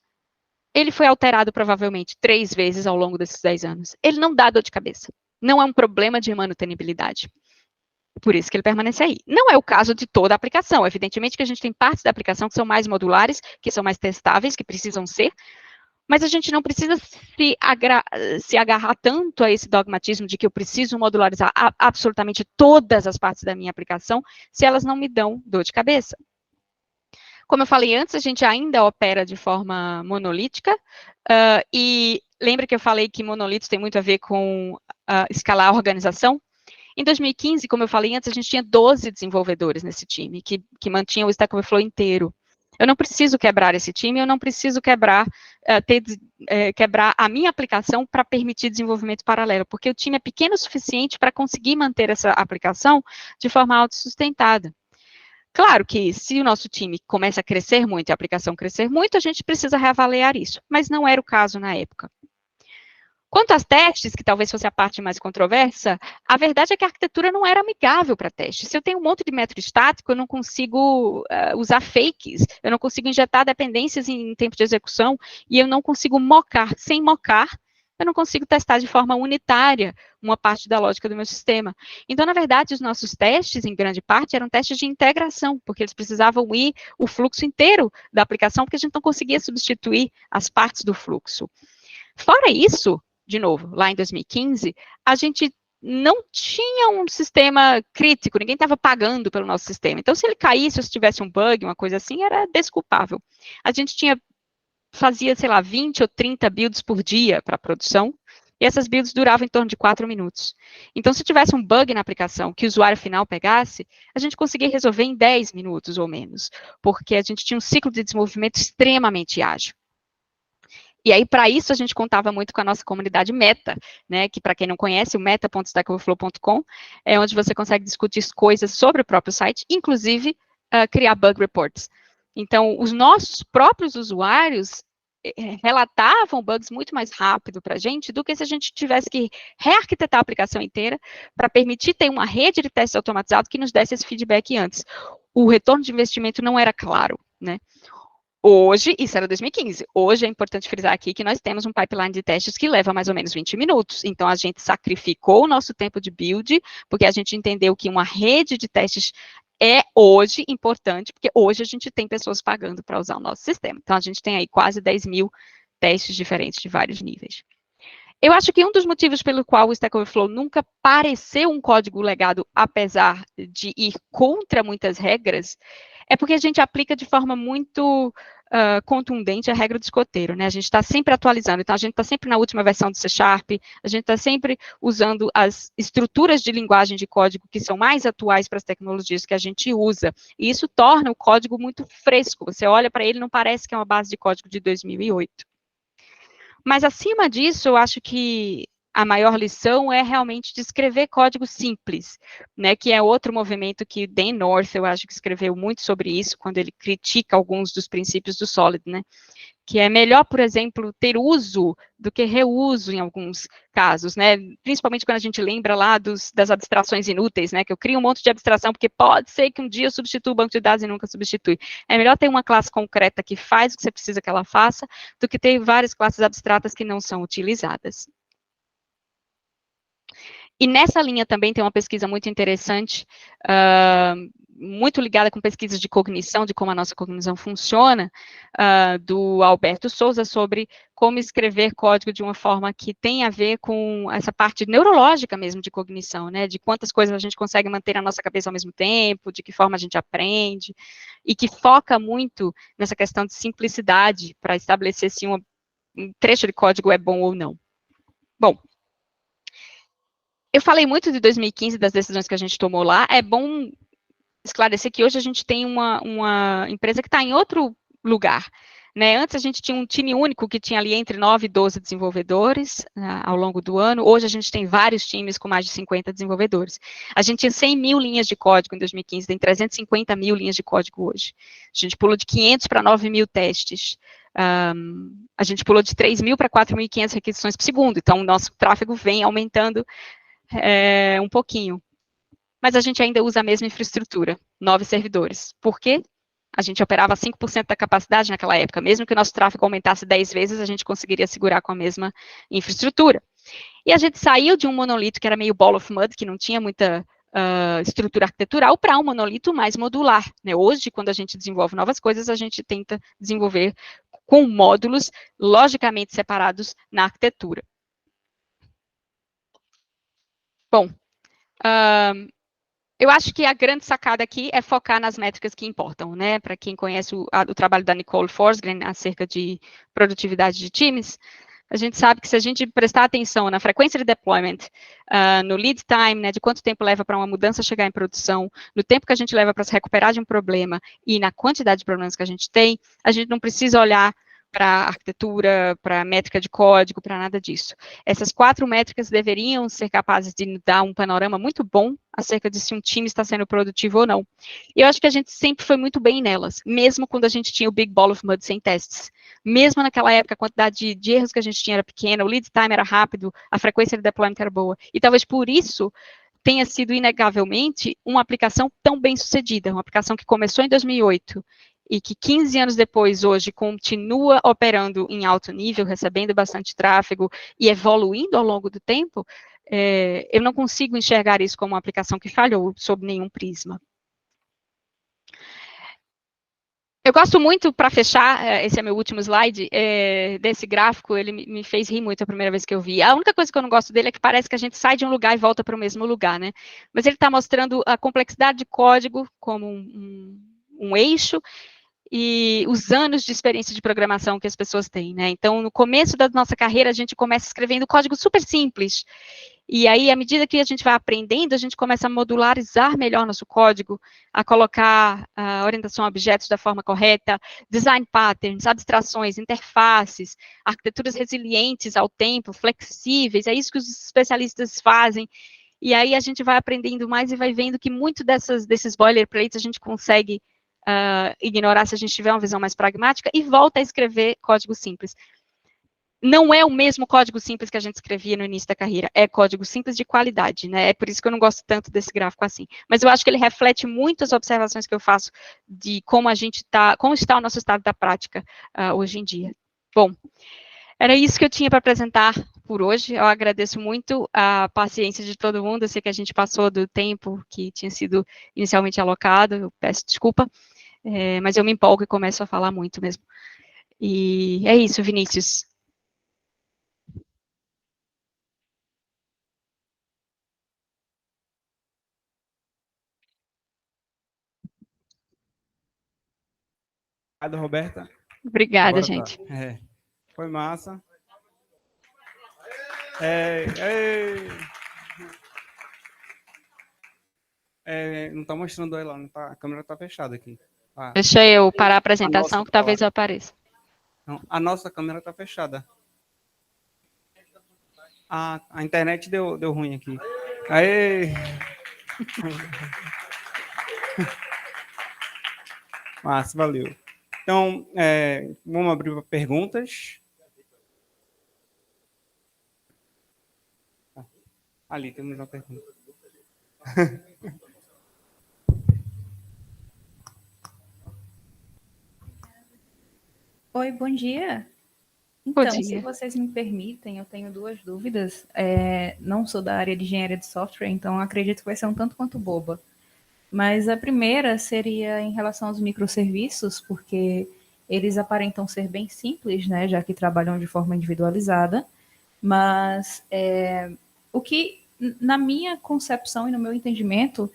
Ele foi alterado, provavelmente, 3 vezes ao longo desses 10 anos. Ele não dá dor de cabeça. Não é um problema de manutenibilidade. Por isso que ele permanece aí. Não é o caso de toda a aplicação. Evidentemente que a gente tem partes da aplicação que são mais modulares, que são mais testáveis, que precisam ser, mas a gente não precisa se agarrar tanto a esse dogmatismo de que eu preciso modularizar absolutamente todas as partes da minha aplicação, se elas não me dão dor de cabeça. Como eu falei antes, a gente ainda opera de forma monolítica, e lembra que eu falei que monolitos tem muito a ver com escalar a organização? Em 2015, como eu falei antes, a gente tinha 12 desenvolvedores nesse time, que mantinham o Stack Overflow inteiro. Eu não preciso quebrar esse time, eu não preciso quebrar a minha aplicação para permitir desenvolvimento paralelo, porque o time é pequeno o suficiente para conseguir manter essa aplicação de forma autossustentada. Claro que se o nosso time começa a crescer muito e a aplicação crescer muito, a gente precisa reavaliar isso, mas não era o caso na época. Quanto aos testes, que talvez fosse a parte mais controversa, a verdade é que a arquitetura não era amigável para testes. Se eu tenho um monte de método estático, eu não consigo usar fakes, eu não consigo injetar dependências em tempo de execução, e eu não consigo mocar. Sem mocar, eu não consigo testar de forma unitária uma parte da lógica do meu sistema. Então, na verdade, os nossos testes, em grande parte, eram testes de integração, porque eles precisavam ir o fluxo inteiro da aplicação, porque a gente não conseguia substituir as partes do fluxo. Fora isso, de novo, lá em 2015, a gente não tinha um sistema crítico, ninguém estava pagando pelo nosso sistema. Então, se ele caísse, ou se tivesse um bug, uma coisa assim, era desculpável. A gente fazia, sei lá, 20 ou 30 builds por dia para a produção, e essas builds duravam em torno de 4 minutos. Então, se tivesse um bug na aplicação que o usuário final pegasse, a gente conseguia resolver em 10 minutos ou menos, porque a gente tinha um ciclo de desenvolvimento extremamente ágil. E aí, para isso, a gente contava muito com a nossa comunidade Meta, né, que, para quem não conhece, o meta.stackoverflow.com é onde você consegue discutir coisas sobre o próprio site, inclusive criar bug reports. Então, os nossos próprios usuários relatavam bugs muito mais rápido para a gente do que se a gente tivesse que rearquitetar a aplicação inteira para permitir ter uma rede de testes automatizados que nos desse esse feedback antes. O retorno de investimento não era claro, né? Hoje, isso era 2015, hoje é importante frisar aqui que nós temos um pipeline de testes que leva mais ou menos 20 minutos, então a gente sacrificou o nosso tempo de build, porque a gente entendeu que uma rede de testes é hoje importante, porque hoje a gente tem pessoas pagando para usar o nosso sistema, então a gente tem aí quase 10 mil testes diferentes de vários níveis. Eu acho que um dos motivos pelo qual o Stack Overflow nunca pareceu um código legado, apesar de ir contra muitas regras, é porque a gente aplica de forma muito contundente a regra do escoteiro, né? A gente está sempre atualizando, então a gente está sempre na última versão do C#, a gente está sempre usando as estruturas de linguagem de código que são mais atuais para as tecnologias que a gente usa, e isso torna o código muito fresco, você olha para ele e não parece que é uma base de código de 2008. Mas, acima disso, eu acho que a maior lição é realmente de escrever código simples, né, que é outro movimento que Dan North, eu acho que escreveu muito sobre isso, quando ele critica alguns dos princípios do Solid, né, que é melhor, por exemplo, ter uso do que reuso em alguns casos, né, principalmente quando a gente lembra lá das abstrações inúteis, né, que eu crio um monte de abstração, porque pode ser que um dia eu substitua o banco de dados e nunca substitui. É melhor ter uma classe concreta que faz o que você precisa que ela faça, do que ter várias classes abstratas que não são utilizadas. E nessa linha também tem uma pesquisa muito interessante, muito ligada com pesquisas de cognição, de como a nossa cognição funciona, do Alberto Souza, sobre como escrever código de uma forma que tem a ver com essa parte neurológica mesmo de cognição, né, de quantas coisas a gente consegue manter na nossa cabeça ao mesmo tempo, de que forma a gente aprende, e que foca muito nessa questão de simplicidade para estabelecer se um trecho de código é bom ou não. Bom, eu falei muito de 2015, das decisões que a gente tomou lá. É bom esclarecer que hoje a gente tem uma empresa que está em outro lugar. Né? Antes a gente tinha um time único que tinha ali entre 9 e 12 desenvolvedores ao longo do ano. Hoje a gente tem vários times com mais de 50 desenvolvedores. A gente tinha 100 mil linhas de código em 2015, tem 350 mil linhas de código hoje. A gente pulou de 500 para 9 mil testes. A gente pulou de 3 mil para 4.500 requisições por segundo. Então, o nosso tráfego vem aumentando um pouquinho. Mas a gente ainda usa a mesma infraestrutura, 9 servidores. Por quê? A gente operava 5% da capacidade naquela época. Mesmo que o nosso tráfego aumentasse 10 vezes, a gente conseguiria segurar com a mesma infraestrutura. E a gente saiu de um monolito que era meio ball of mud, que não tinha muita estrutura arquitetural, para um monolito mais modular. Né? Hoje, quando a gente desenvolve novas coisas, a gente tenta desenvolver com módulos logicamente separados na arquitetura. Bom, eu acho que a grande sacada aqui é focar nas métricas que importam, né? Para quem conhece o trabalho da Nicole Forsgren acerca de produtividade de times, a gente sabe que se a gente prestar atenção na frequência de deployment, no lead time, né, de quanto tempo leva para uma mudança chegar em produção, no tempo que a gente leva para se recuperar de um problema e na quantidade de problemas que a gente não precisa olhar para arquitetura, para métrica de código, para nada disso. Essas 4 métricas deveriam ser capazes de dar um panorama muito bom acerca de se um time está sendo produtivo ou não. E eu acho que a gente sempre foi muito bem nelas, mesmo quando a gente tinha o Big Ball of Mud sem testes. Mesmo naquela época, a quantidade de erros que a gente tinha era pequena, o lead time era rápido, a frequência de deployment era boa. E talvez por isso tenha sido, inegavelmente, uma aplicação tão bem sucedida, uma aplicação que começou em 2008 e que 15 anos depois, hoje, continua operando em alto nível, recebendo bastante tráfego e evoluindo ao longo do tempo, eu não consigo enxergar isso como uma aplicação que falhou sob nenhum prisma. Eu gosto muito, para fechar, esse é meu último slide, desse gráfico, ele me fez rir muito a primeira vez que eu vi. A única coisa que eu não gosto dele é que parece que a gente sai de um lugar e volta para o mesmo lugar, né? Mas ele está mostrando a complexidade de código como um eixo, e os anos de experiência de programação que as pessoas têm, né? Então, no começo da nossa carreira, a gente começa escrevendo código super simples, e aí, à medida que a gente vai aprendendo, a gente começa a modularizar melhor nosso código, a colocar a orientação a objetos da forma correta, design patterns, abstrações, interfaces, arquiteturas resilientes ao tempo, flexíveis, é isso que os especialistas fazem. E aí a gente vai aprendendo mais e vai vendo que muito desses boilerplates a gente consegue ignorar se a gente tiver uma visão mais pragmática e volta a escrever código simples. Não é o mesmo código simples que a gente escrevia no início da carreira, é código simples de qualidade, né? É por isso que eu não gosto tanto desse gráfico assim. Mas eu acho que ele reflete muito as observações que eu faço de como como está o nosso estado da prática hoje em dia. Bom, era isso que eu tinha para apresentar por hoje. Eu agradeço muito a paciência de todo mundo. Eu sei que a gente passou do tempo que tinha sido inicialmente alocado, eu peço desculpa, mas eu me empolgo e começo a falar muito mesmo. E é isso, Vinícius. Obrigado, Roberta. Obrigada, Agora gente. tá. Foi massa. Não tá mostrando ela, não tá, a câmera tá fechada aqui. Deixa eu parar a apresentação, que talvez eu apareça. Não, a nossa câmera tá fechada. A internet deu ruim aqui. Aê! Massa, valeu. Então, vamos abrir para perguntas. Ali temos uma pergunta. Oi, bom dia. Então, Bom se dia. vocês me permitem, eu tenho duas dúvidas. Não sou da área de engenharia de software, então acredito que vai ser um tanto quanto boba. Mas a primeira seria em relação aos microserviços, porque eles aparentam ser bem simples, né, já que trabalham de forma individualizada. Mas o que, na minha concepção e no meu entendimento,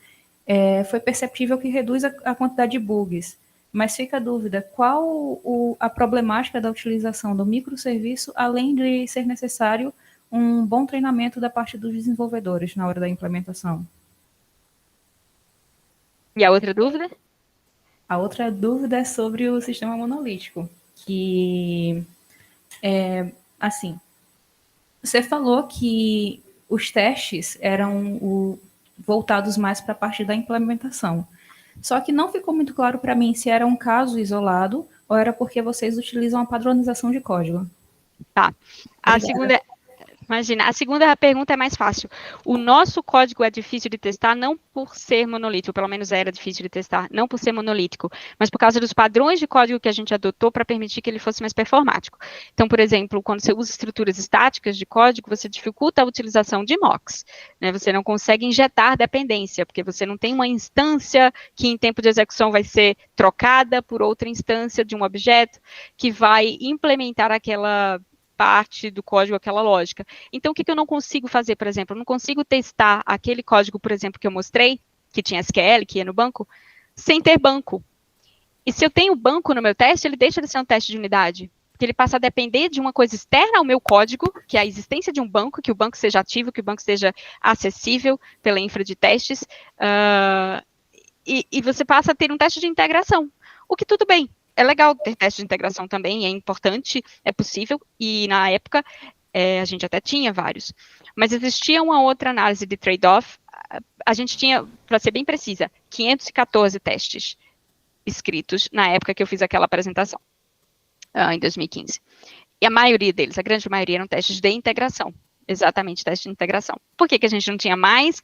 foi perceptível que reduz a quantidade de bugs. Mas fica a dúvida, qual a problemática da utilização do microserviço, além de ser necessário um bom treinamento da parte dos desenvolvedores na hora da implementação? E a outra dúvida? A outra dúvida é sobre o sistema monolítico, que, assim, você falou que os testes eram voltados mais para a parte da implementação. Só que não ficou muito claro para mim se era um caso isolado ou era porque vocês utilizam a padronização de código. Tá. A segunda, imagina, a segunda pergunta é mais fácil. O nosso código é difícil de testar não por ser monolítico, pelo menos era difícil de testar, não por ser monolítico, mas por causa dos padrões de código que a gente adotou para permitir que ele fosse mais performático. Então, por exemplo, quando você usa estruturas estáticas de código, você dificulta a utilização de mocks, né? Você não consegue injetar dependência, porque você não tem uma instância que em tempo de execução vai ser trocada por outra instância de um objeto que vai implementar aquela parte do código, aquela lógica. Então, o que eu não consigo fazer, por exemplo? Eu não consigo testar aquele código, por exemplo, que eu mostrei, que tinha SQL, que ia no banco, sem ter banco. E se eu tenho banco no meu teste, ele deixa de ser um teste de unidade, porque ele passa a depender de uma coisa externa ao meu código, que é a existência de um banco, que o banco seja ativo, que o banco seja acessível pela infra de testes, e você passa a ter um teste de integração, o que tudo bem. É legal ter teste de integração também, é importante, é possível, e na época a gente até tinha vários. Mas existia uma outra análise de trade-off, a gente tinha, para ser bem precisa, 514 testes escritos na época que eu fiz aquela apresentação, em 2015. E a maioria deles, a grande maioria, eram testes de integração, exatamente testes de integração. Por que a gente não tinha mais?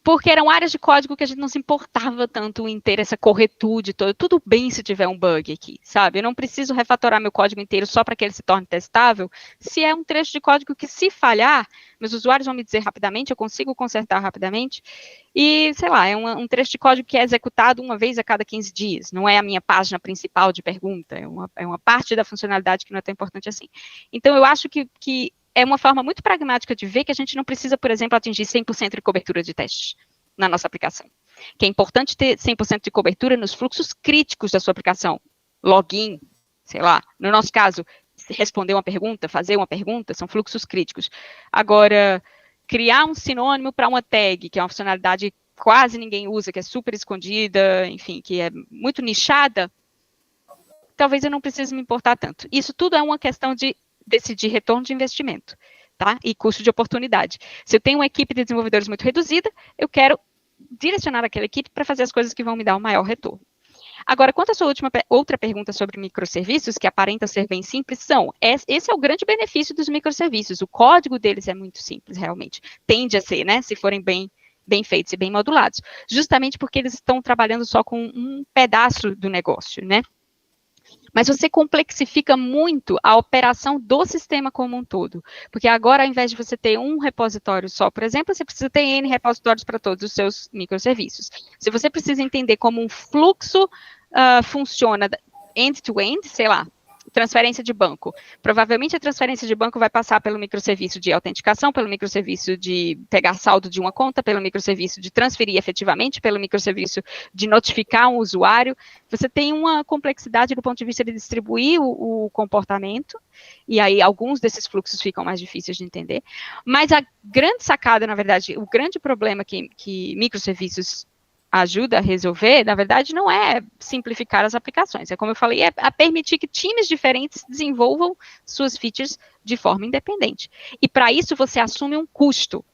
Porque eram áreas de código que a gente não se importava tanto em ter essa corretude toda. Tudo bem se tiver um bug aqui, sabe? Eu não preciso refatorar meu código inteiro só para que ele se torne testável. Se é um trecho de código que, se falhar, meus usuários vão me dizer rapidamente, eu consigo consertar rapidamente. E, sei lá, é um trecho de código que é executado uma vez a cada 15 dias. Não é a minha página principal de pergunta. É uma parte da funcionalidade que não é tão importante assim. Então, eu acho que é uma forma muito pragmática de ver que a gente não precisa, por exemplo, atingir 100% de cobertura de testes na nossa aplicação. Que é importante ter 100% de cobertura nos fluxos críticos da sua aplicação. Login, sei lá, no nosso caso, responder uma pergunta, fazer uma pergunta, são fluxos críticos. Agora, criar um sinônimo para uma tag, que é uma funcionalidade que quase ninguém usa, que é super escondida, enfim, que é muito nichada, talvez eu não precise me importar tanto. Isso tudo é uma questão de decidir retorno de investimento, tá? E custo de oportunidade. Se eu tenho uma equipe de desenvolvedores muito reduzida, eu quero direcionar aquela equipe para fazer as coisas que vão me dar o maior retorno. Agora, quanto à sua outra pergunta sobre microserviços, que aparenta ser bem simples, esse é o grande benefício dos microserviços. O código deles é muito simples, realmente. Tende a ser, né? Se forem bem feitos e bem modulados. Justamente porque eles estão trabalhando só com um pedaço do negócio, né? Mas você complexifica muito a operação do sistema como um todo. Porque agora, ao invés de você ter um repositório só, por exemplo, você precisa ter N repositórios para todos os seus microserviços. Se você precisa entender como um fluxo funciona end-to-end, sei lá, transferência de banco. Provavelmente a transferência de banco vai passar pelo microserviço de autenticação, pelo microserviço de pegar saldo de uma conta, pelo microserviço de transferir efetivamente, pelo microserviço de notificar um usuário. Você tem uma complexidade do ponto de vista de distribuir o comportamento, e aí alguns desses fluxos ficam mais difíceis de entender. Mas a grande sacada, na verdade, o grande problema que microserviços ajuda a resolver, na verdade, não é simplificar as aplicações. É como eu falei, é a permitir que times diferentes desenvolvam suas features de forma independente. E para isso você assume um custo.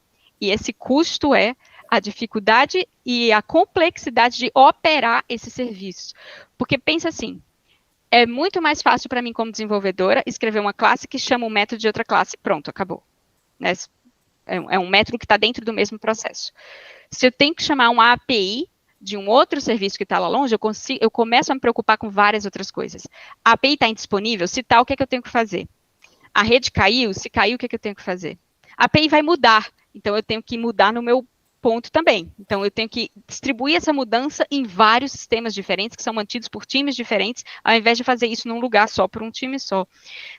E esse custo é a dificuldade e a complexidade de operar esses serviços. Porque pensa assim, é muito mais fácil para mim como desenvolvedora escrever uma classe que chama um método de outra classe. Pronto, acabou. Né? É um método que está dentro do mesmo processo. Se eu tenho que chamar uma API de um outro serviço que está lá longe, eu começo a me preocupar com várias outras coisas. A API está indisponível? Se está, o que é que eu tenho que fazer? A rede caiu, se caiu, o que eu tenho que fazer? A API vai mudar, então eu tenho que mudar no meu ponto também. Então eu tenho que distribuir essa mudança em vários sistemas diferentes, que são mantidos por times diferentes, ao invés de fazer isso num lugar só, por um time só.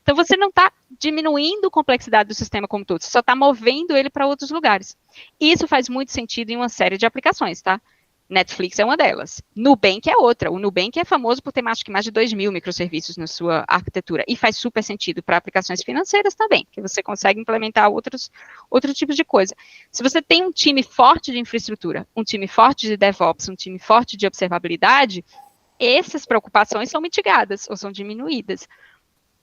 Então você não está diminuindo a complexidade do sistema como todo, você só está movendo ele para outros lugares. E isso faz muito sentido em uma série de aplicações, tá? Netflix é uma delas. Nubank é outra. O Nubank é famoso por ter acho que mais de 2.000 microserviços na sua arquitetura. E faz super sentido para aplicações financeiras também, que você consegue implementar outros tipos de coisa. Se você tem um time forte de infraestrutura, um time forte de DevOps, um time forte de observabilidade, essas preocupações são mitigadas ou são diminuídas.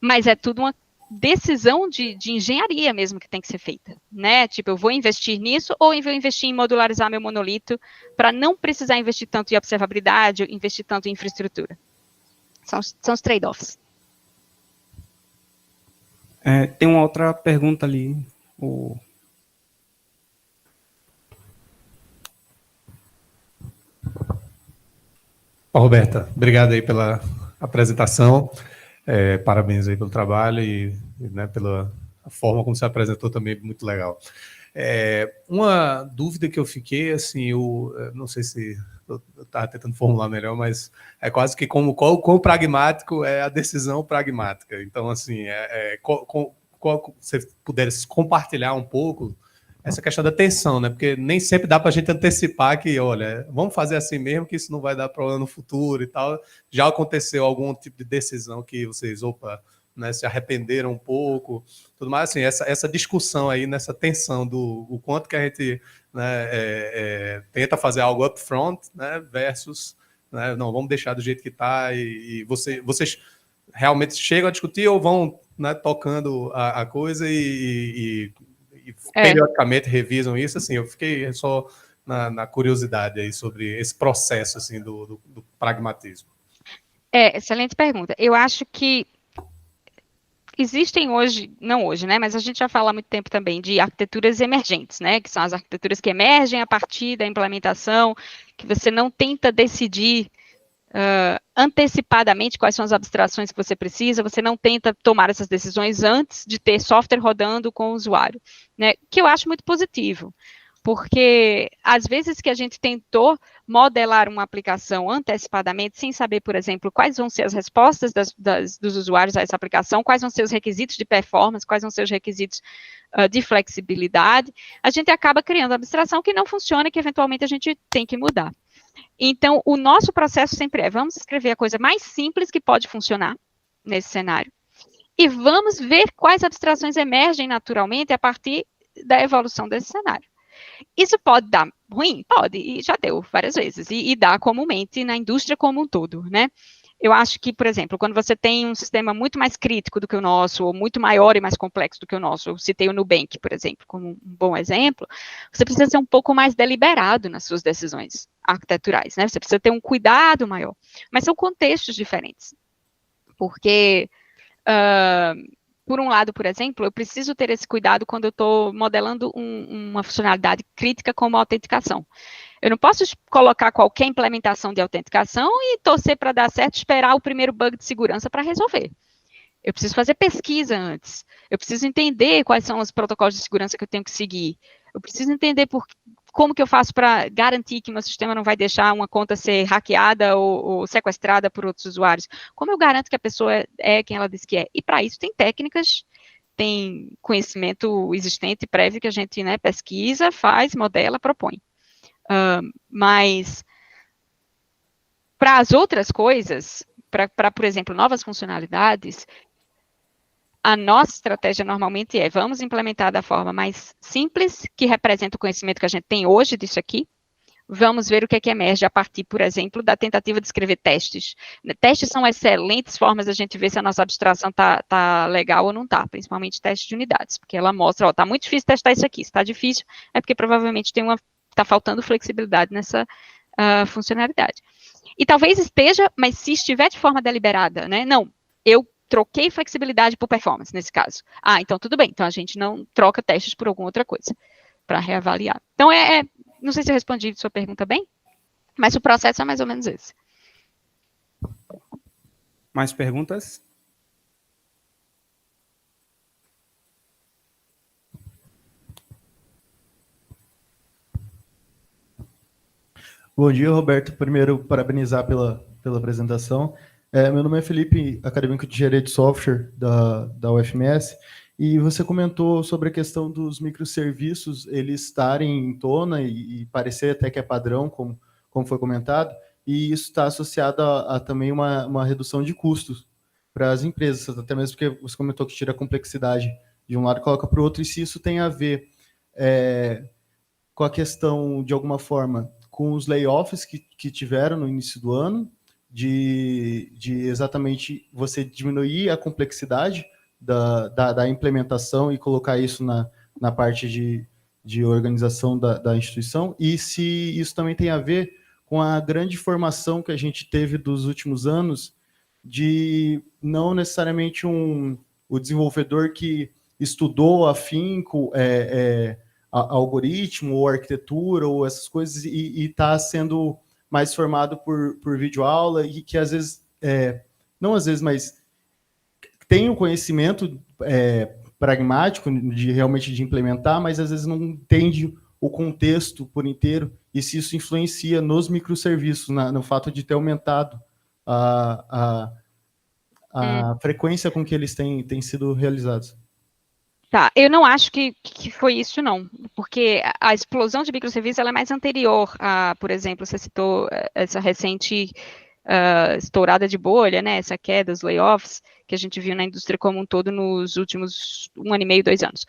Mas é tudo uma decisão de engenharia mesmo que tem que ser feita, né? Tipo, eu vou investir nisso ou eu vou investir em modularizar meu monolito para não precisar investir tanto em observabilidade, ou investir tanto em infraestrutura. São os trade-offs. Tem uma outra pergunta ali. Roberta, obrigado aí pela apresentação. Parabéns aí pelo trabalho e né, pela forma como você apresentou também, muito legal. Uma dúvida que eu fiquei, assim, eu não sei se eu estava tentando formular melhor, mas é quase que quão pragmático é a decisão pragmática. Então, assim, se você pudesse compartilhar um pouco essa questão da tensão, né? Porque nem sempre dá para a gente antecipar que, olha, vamos fazer assim mesmo, que isso não vai dar problema no futuro e tal. Já aconteceu algum tipo de decisão que vocês, né, se arrependeram um pouco, tudo mais, assim, essa discussão aí, nessa tensão do o quanto que a gente, né, tenta fazer algo upfront, né, versus, né, não, vamos deixar do jeito que está e vocês realmente chegam a discutir ou vão, né, tocando a coisa e periodicamente revisam isso, assim, eu fiquei só na curiosidade aí sobre esse processo, assim, do pragmatismo. Excelente pergunta. Eu acho que existem hoje, não hoje, né, mas a gente já fala há muito tempo também de arquiteturas emergentes, né, que são as arquiteturas que emergem a partir da implementação, que você não tenta decidir antecipadamente quais são as abstrações que você precisa, você não tenta tomar essas decisões antes de ter software rodando com o usuário, né, que eu acho muito positivo, porque às vezes que a gente tentou modelar uma aplicação antecipadamente, sem saber, por exemplo, quais vão ser as respostas dos usuários a essa aplicação, quais vão ser os requisitos de performance, quais vão ser os requisitos de flexibilidade, a gente acaba criando abstração que não funciona e que eventualmente a gente tem que mudar. Então, o nosso processo sempre vamos escrever a coisa mais simples que pode funcionar nesse cenário e vamos ver quais abstrações emergem naturalmente a partir da evolução desse cenário. Isso pode dar ruim? Pode, e já deu várias vezes, e dá comumente na indústria como um todo, né? Eu acho que, por exemplo, quando você tem um sistema muito mais crítico do que o nosso, ou muito maior e mais complexo do que o nosso, eu citei o Nubank, por exemplo, como um bom exemplo, você precisa ser um pouco mais deliberado nas suas decisões arquiteturais, né? Você precisa ter um cuidado maior. Mas são contextos diferentes. Porque, por um lado, por exemplo, eu preciso ter esse cuidado quando eu estou modelando uma funcionalidade crítica como a autenticação. Eu não posso colocar qualquer implementação de autenticação e torcer para dar certo, esperar o primeiro bug de segurança para resolver. Eu preciso fazer pesquisa antes. Eu preciso entender quais são os protocolos de segurança que eu tenho que seguir. Eu preciso entender como que eu faço para garantir que meu sistema não vai deixar uma conta ser hackeada ou sequestrada por outros usuários. Como eu garanto que a pessoa é quem ela diz que é? E para isso tem técnicas, tem conhecimento existente prévio que a gente, né, pesquisa, faz, modela, propõe. Mas para as outras coisas, para, por exemplo, novas funcionalidades, a nossa estratégia normalmente vamos implementar da forma mais simples, que representa o conhecimento que a gente tem hoje disso aqui, vamos ver o que é que emerge a partir, por exemplo, da tentativa de escrever testes. Testes são excelentes formas de a gente ver se a nossa abstração está legal ou não está, principalmente testes de unidades, porque ela mostra, está muito difícil testar isso aqui, se está difícil, é porque provavelmente está faltando flexibilidade nessa funcionalidade. E talvez esteja, mas se estiver de forma deliberada, né, não, eu troquei flexibilidade por performance, nesse caso. Então tudo bem, então a gente não troca testes por alguma outra coisa, para reavaliar. Então, não sei se eu respondi sua pergunta bem, mas o processo é mais ou menos esse. Mais perguntas? Bom dia, Roberto. Primeiro, parabenizar pela apresentação. Meu nome é Felipe, acadêmico de Engenharia de Software da UFMS, e você comentou sobre a questão dos microserviços, eles estarem em tona e parecer até que é padrão, como foi comentado, e isso está associado a também uma redução de custos para as empresas, até mesmo porque você comentou que tira a complexidade de um lado e coloca para o outro, e se isso tem a ver com a questão, de alguma forma, com os layoffs que tiveram no início do ano, de exatamente você diminuir a complexidade da implementação e colocar isso na parte de organização da instituição, e se isso também tem a ver com a grande formação que a gente teve dos últimos anos, de não necessariamente o desenvolvedor que estudou afinco algoritmo ou arquitetura ou essas coisas e está sendo mais formado por videoaula e que às vezes, não às vezes, mas tem um conhecimento pragmático realmente de implementar, mas às vezes não entende o contexto por inteiro e se isso influencia nos microserviços, no fato de ter aumentado a frequência com que eles têm sido realizados. Tá, eu não acho que foi isso, não, porque a explosão de microserviços ela é mais anterior a, por exemplo, você citou essa recente estourada de bolha, né, essa queda, os layoffs, que a gente viu na indústria como um todo nos últimos 1 ano e meio, 2 anos.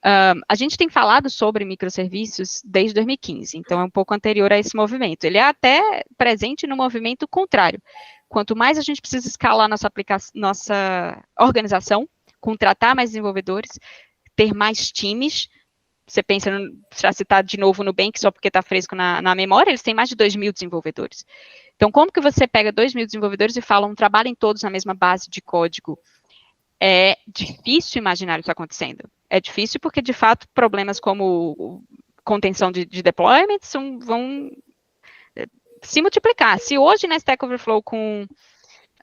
A gente tem falado sobre microserviços desde 2015, então é um pouco anterior a esse movimento. Ele é até presente no movimento contrário. Quanto mais a gente precisa escalar nossa organização, contratar mais desenvolvedores, ter mais times. Você pensa, para citar de novo o Nubank, só porque está fresco na memória, eles têm mais de 2.000 desenvolvedores. Então, como que você pega 2.000 desenvolvedores e fala, trabalhem todos na mesma base de código? É difícil imaginar isso acontecendo. É difícil porque, de fato, problemas como contenção de deployments vão se multiplicar. Se hoje na Stack Overflow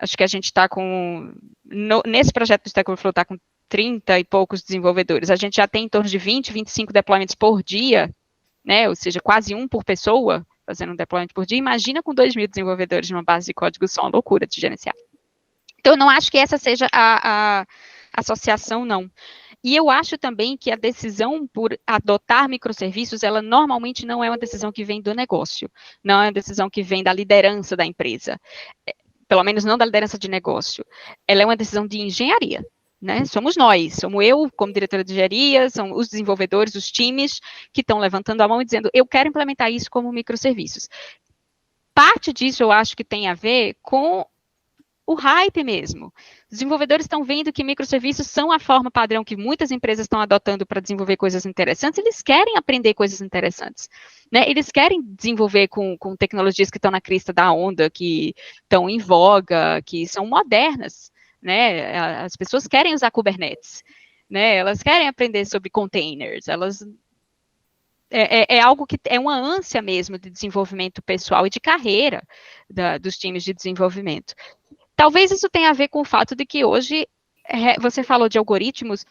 acho que a gente está nesse projeto do Stack Overflow está com 30 e poucos desenvolvedores, a gente já tem em torno de 20, 25 deployments por dia, né, ou seja, quase um por pessoa, fazendo um deployment por dia. Imagina com 2.000 desenvolvedores numa base de código só, uma loucura de gerenciar. Então, eu não acho que essa seja a associação, não. E eu acho também que a decisão por adotar microserviços, ela normalmente não é uma decisão que vem do negócio, não é uma decisão que vem da liderança da empresa, pelo menos não da liderança de negócio. Ela é uma decisão de engenharia, né? Somos eu, como diretora de engenharia, são os desenvolvedores, os times que estão levantando a mão e dizendo, eu quero implementar isso como microserviços. Parte disso eu acho que tem a ver com o hype mesmo. Os desenvolvedores estão vendo que microserviços são a forma padrão que muitas empresas estão adotando para desenvolver coisas interessantes, eles querem aprender coisas interessantes, né? Eles querem desenvolver com tecnologias que estão na crista da onda, que estão em voga, que são modernas, né? As pessoas querem usar Kubernetes, né? Elas querem aprender sobre containers, é algo que é uma ânsia mesmo de desenvolvimento pessoal e de carreira dos times de desenvolvimento. Talvez isso tenha a ver com o fato de que hoje, você falou de algoritmos,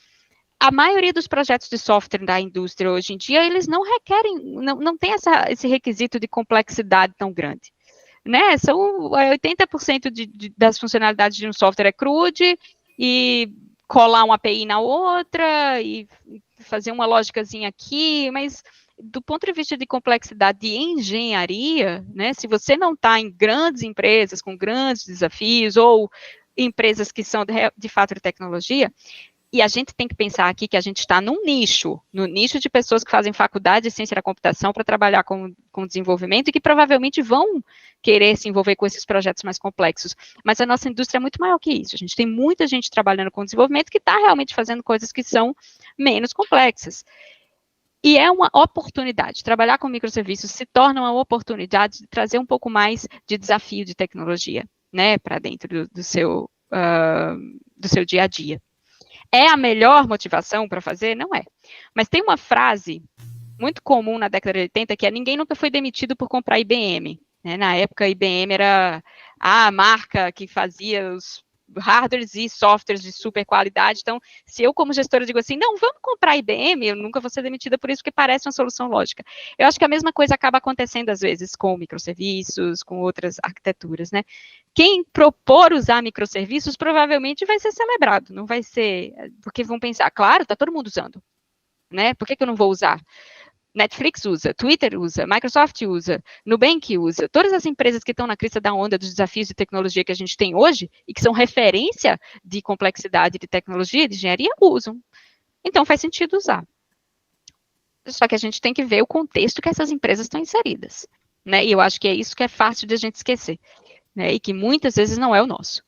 a maioria dos projetos de software da indústria hoje em dia, eles não requerem, não tem esse requisito de complexidade tão grande, né? São 80% das funcionalidades de um software é CRUD, e colar uma API na outra, e fazer uma lógicazinha aqui, mas do ponto de vista de complexidade de engenharia, né, se você não está em grandes empresas, com grandes desafios, ou empresas que são de fato de tecnologia, e a gente tem que pensar aqui que a gente está no nicho de pessoas que fazem faculdade de ciência da computação para trabalhar com desenvolvimento e que provavelmente vão querer se envolver com esses projetos mais complexos. Mas a nossa indústria é muito maior que isso. A gente tem muita gente trabalhando com desenvolvimento que está realmente fazendo coisas que são menos complexas. E é uma oportunidade. Trabalhar com microserviços se torna uma oportunidade de trazer um pouco mais de desafio de tecnologia, né, para dentro do seu dia a dia. É a melhor motivação para fazer? Não é. Mas tem uma frase muito comum na década de 80 que é: ninguém nunca foi demitido por comprar IBM. Né? Na época, a IBM era a marca que fazia os hardwares e softwares de super qualidade. Então, se eu, como gestora, digo assim, não, vamos comprar a IBM, eu nunca vou ser demitida por isso, porque parece uma solução lógica. Eu acho que a mesma coisa acaba acontecendo, às vezes, com microserviços, com outras arquiteturas, né? Quem propor usar microserviços provavelmente vai ser celebrado, não vai ser, porque vão pensar, claro, está todo mundo usando, né? Por que eu não vou usar? Netflix usa, Twitter usa, Microsoft usa, Nubank usa, todas as empresas que estão na crista da onda dos desafios de tecnologia que a gente tem hoje, e que são referência de complexidade de tecnologia, de engenharia, usam. Então faz sentido usar. Só que a gente tem que ver o contexto que essas empresas estão inseridas, né? E eu acho que é isso que é fácil de a gente esquecer, né? E que muitas vezes não é o nosso.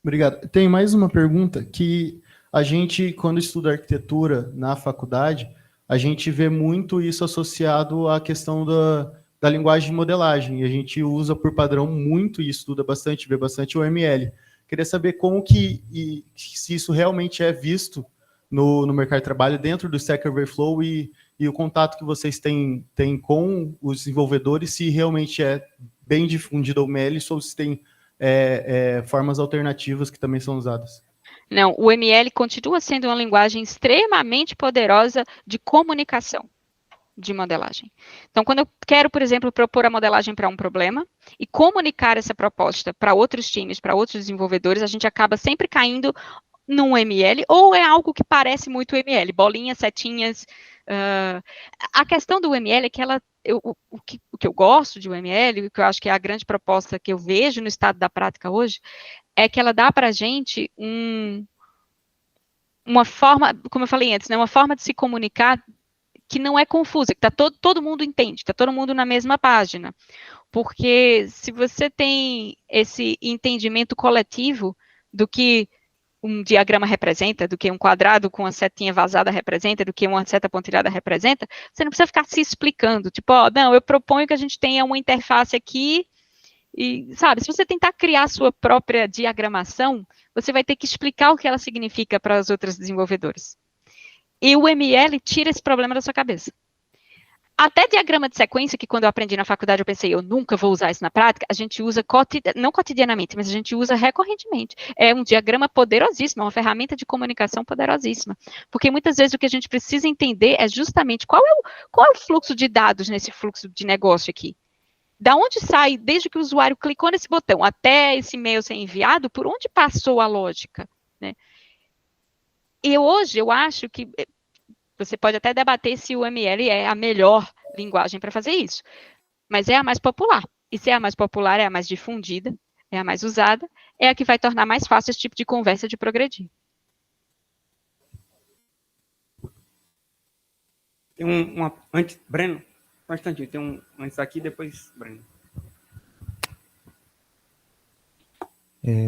Obrigado. Tem mais uma pergunta que a gente, quando estuda arquitetura na faculdade, a gente vê muito isso associado à questão da linguagem de modelagem. E a gente usa por padrão muito e estuda bastante, vê bastante o ML. Queria saber como que, se isso realmente é visto no mercado de trabalho dentro do Stack Overflow e o contato que vocês têm com os desenvolvedores, se realmente é bem difundido o ML ou se tem formas alternativas que também são usadas. Não, o ML continua sendo uma linguagem extremamente poderosa de comunicação, de modelagem. Então, quando eu quero, por exemplo, propor a modelagem para um problema e comunicar essa proposta para outros times, para outros desenvolvedores, a gente acaba sempre caindo num ML, ou é algo que parece muito ML, bolinhas, setinhas. A questão do ML é que o que eu gosto de UML, o que eu acho que é a grande proposta que eu vejo no estado da prática hoje, é que ela dá para a gente uma forma, como eu falei antes, né, uma forma de se comunicar que não é confusa, que todo mundo entende, está todo mundo na mesma página. Porque se você tem esse entendimento coletivo do que um diagrama representa, do que um quadrado com uma setinha vazada representa, do que uma seta pontilhada representa, você não precisa ficar se explicando, tipo, ó, não, eu proponho que a gente tenha uma interface aqui, e, sabe, se você tentar criar a sua própria diagramação, você vai ter que explicar o que ela significa para os outros desenvolvedores. E o ML tira esse problema da sua cabeça. Até diagrama de sequência, que quando eu aprendi na faculdade eu pensei, eu nunca vou usar isso na prática, a gente usa, não cotidianamente, mas a gente usa recorrentemente. É um diagrama poderosíssimo, é uma ferramenta de comunicação poderosíssima. Porque muitas vezes o que a gente precisa entender é justamente qual é o fluxo de dados nesse fluxo de negócio aqui. Da onde sai, desde que o usuário clicou nesse botão, até esse e-mail ser enviado, por onde passou a lógica, né? E hoje eu acho que você pode até debater se o ML é a melhor linguagem para fazer isso, mas é a mais popular. E se é a mais popular, é a mais difundida, é a mais usada, é a que vai tornar mais fácil esse tipo de conversa de progredir. Tem antes, Breno, um instantinho, tem um antes aqui, depois Breno.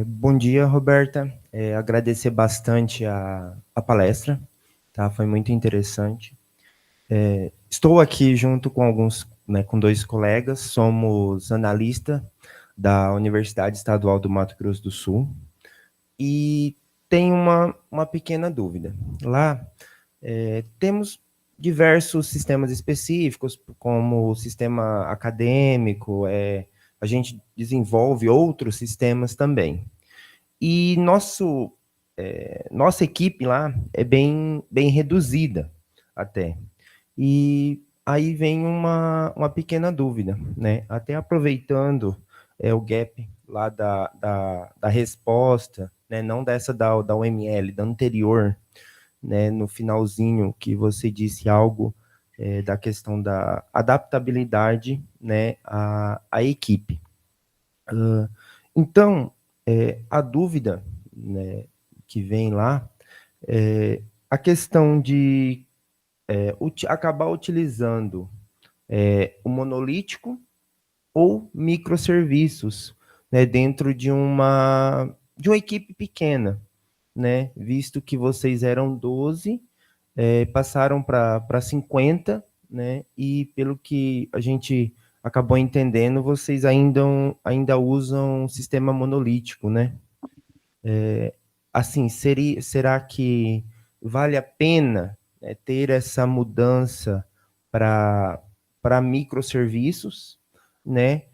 Bom dia, Roberta. Agradecer bastante a palestra, tá? Foi muito interessante. Estou aqui junto com com 2 colegas, somos analista da Universidade Estadual do Mato Grosso do Sul e tem uma pequena dúvida. Lá temos diversos sistemas específicos, como o sistema acadêmico, a gente desenvolve outros sistemas também. E nossa equipe lá é bem reduzida até. E aí vem uma pequena dúvida, né? Até aproveitando o gap lá da resposta, né? Não dessa da UML, da anterior, né? No finalzinho que você disse algo da questão da adaptabilidade, né? À equipe. Então, a dúvida, né, que vem lá é a questão de acabar utilizando o monolítico ou microserviços, né, dentro de uma equipe pequena, né, visto que vocês eram 12, passaram para 50, né, e pelo que a gente acabou entendendo, vocês ainda usam um sistema monolítico, né? Assim, será que vale a pena ter essa mudança para microserviços, né?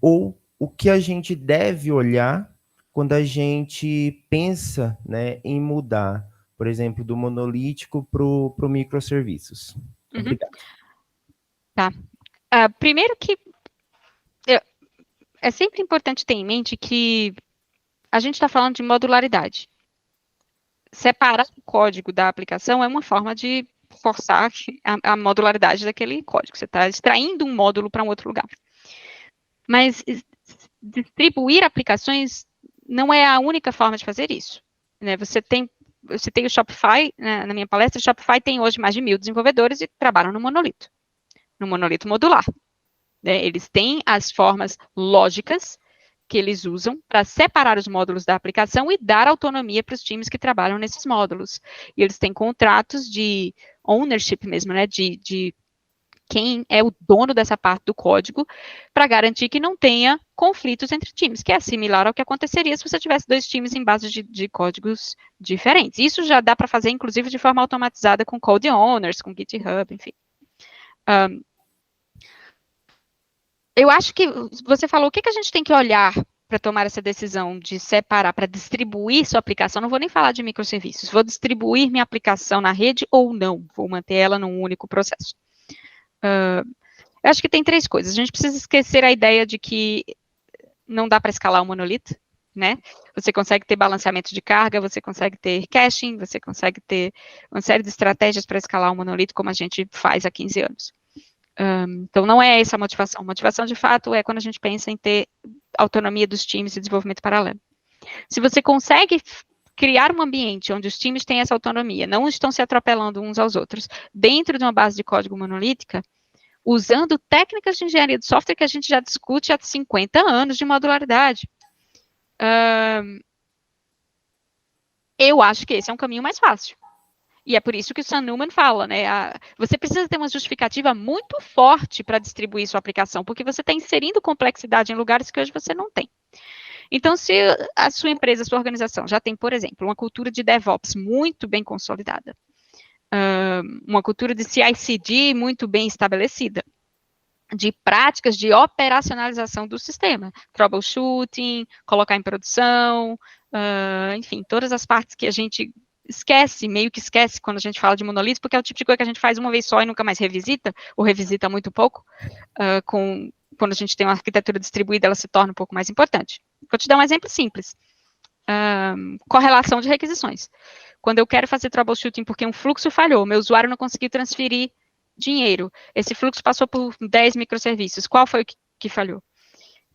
Ou o que a gente deve olhar quando a gente pensa, né, em mudar, por exemplo, do monolítico para o microserviços. Obrigado. Tá. Primeiro que é sempre importante ter em mente que a gente está falando de modularidade. Separar o código da aplicação é uma forma de forçar a modularidade daquele código. Você está extraindo um módulo para um outro lugar. Mas distribuir aplicações não é a única forma de fazer isso. Né? Você tem o Shopify, né, na minha palestra, o Shopify tem hoje mais de 1.000 desenvolvedores e trabalham no monolito modular. Né? Eles têm as formas lógicas que eles usam para separar os módulos da aplicação e dar autonomia para os times que trabalham nesses módulos. E eles têm contratos de ownership mesmo, né, de quem é o dono dessa parte do código, para garantir que não tenha conflitos entre times, que é similar ao que aconteceria se você tivesse 2 times em base de códigos diferentes. Isso já dá para fazer, inclusive, de forma automatizada com Code Owners, com GitHub, enfim. Eu acho que você falou, o que a gente tem que olhar para tomar essa decisão de separar, para distribuir sua aplicação? Não vou nem falar de microserviços, vou distribuir minha aplicação na rede ou não, vou manter ela num único processo. Eu acho que tem 3 coisas. A gente precisa esquecer a ideia de que não dá para escalar um monolito, né? Você consegue ter balanceamento de carga, você consegue ter caching, você consegue ter uma série de estratégias para escalar um monolito, como a gente faz há 15 anos. Então, não é essa a motivação. A motivação, de fato, é quando a gente pensa em ter autonomia dos times e desenvolvimento paralelo. Se você consegue criar um ambiente onde os times têm essa autonomia, não estão se atropelando uns aos outros, dentro de uma base de código monolítica, usando técnicas de engenharia de software que a gente já discute há 50 anos de modularidade. Eu acho que esse é um caminho mais fácil. E é por isso que o Sam Newman fala, né? Você precisa ter uma justificativa muito forte para distribuir sua aplicação, porque você está inserindo complexidade em lugares que hoje você não tem. Então, se a sua empresa, a sua organização já tem, por exemplo, uma cultura de DevOps muito bem consolidada, uma cultura de CI/CD muito bem estabelecida, de práticas de operacionalização do sistema, troubleshooting, colocar em produção, enfim, todas as partes que a gente esquece, meio que esquece quando a gente fala de monolito, porque é o tipo de coisa que a gente faz uma vez só e nunca mais revisita, ou revisita muito pouco. Quando a gente tem uma arquitetura distribuída, ela se torna um pouco mais importante. Vou te dar um exemplo simples. Correlação de requisições. Quando eu quero fazer troubleshooting porque um fluxo falhou, meu usuário não conseguiu transferir dinheiro, esse fluxo passou por 10 microserviços, qual foi o que falhou?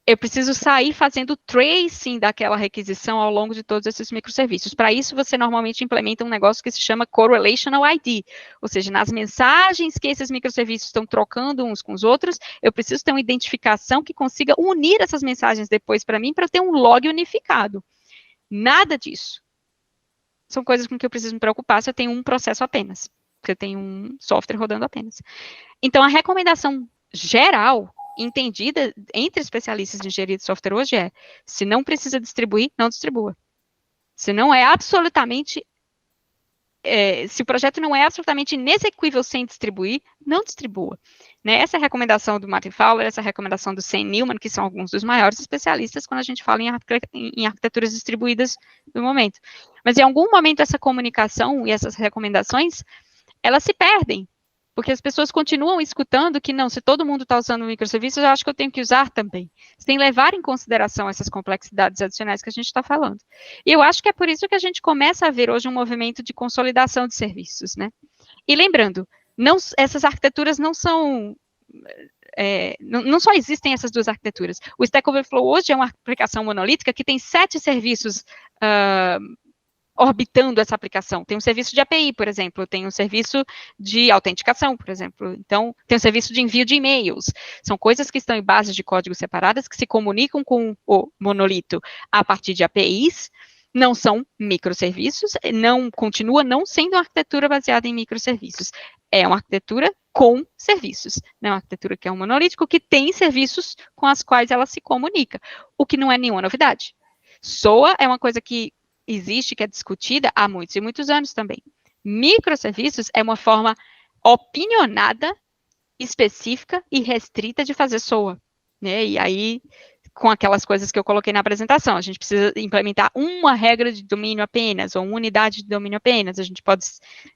Eu preciso sair fazendo tracing daquela requisição ao longo de todos esses microserviços. Para isso, você normalmente implementa um negócio que se chama Correlational ID, ou seja, nas mensagens que esses microserviços estão trocando uns com os outros, eu preciso ter uma identificação que consiga unir essas mensagens depois para mim, para ter um log unificado. Nada disso. São coisas com que eu preciso me preocupar se eu tenho um processo apenas, se eu tenho um software rodando apenas. Então, a recomendação geral, entendida entre especialistas de engenharia de software hoje é, se não precisa distribuir, não distribua. Se não é absolutamente, se o projeto não é absolutamente inexequível sem distribuir, não distribua. Né? Essa é a recomendação do Martin Fowler, essa é a recomendação do Sam Newman, que são alguns dos maiores especialistas quando a gente fala em arquiteturas distribuídas no momento. Mas em algum momento essa comunicação e essas recomendações, elas se perdem. Porque as pessoas continuam escutando que, não, se todo mundo está usando microserviços, eu acho que eu tenho que usar também, sem levar em consideração essas complexidades adicionais que a gente está falando. E eu acho que é por isso que a gente começa a ver hoje um movimento de consolidação de serviços, né? E lembrando, essas arquiteturas não são... não só existem essas 2 arquiteturas. O Stack Overflow hoje é uma aplicação monolítica que tem 7 serviços orbitando essa aplicação. Tem um serviço de API, por exemplo, tem um serviço de autenticação, por exemplo, então tem um serviço de envio de e-mails. São coisas que estão em bases de código separadas, que se comunicam com o monolito a partir de APIs, não são microserviços, continua não sendo uma arquitetura baseada em microserviços. É uma arquitetura com serviços, não é uma arquitetura que é um monolítico, que tem serviços com as quais ela se comunica, o que não é nenhuma novidade. SOA é uma coisa que existe, que é discutida há muitos e muitos anos também. Microserviços é uma forma opinionada, específica e restrita de fazer SOA, né? E aí, com aquelas coisas que eu coloquei na apresentação. A gente precisa implementar uma regra de domínio apenas, ou uma unidade de domínio apenas. A gente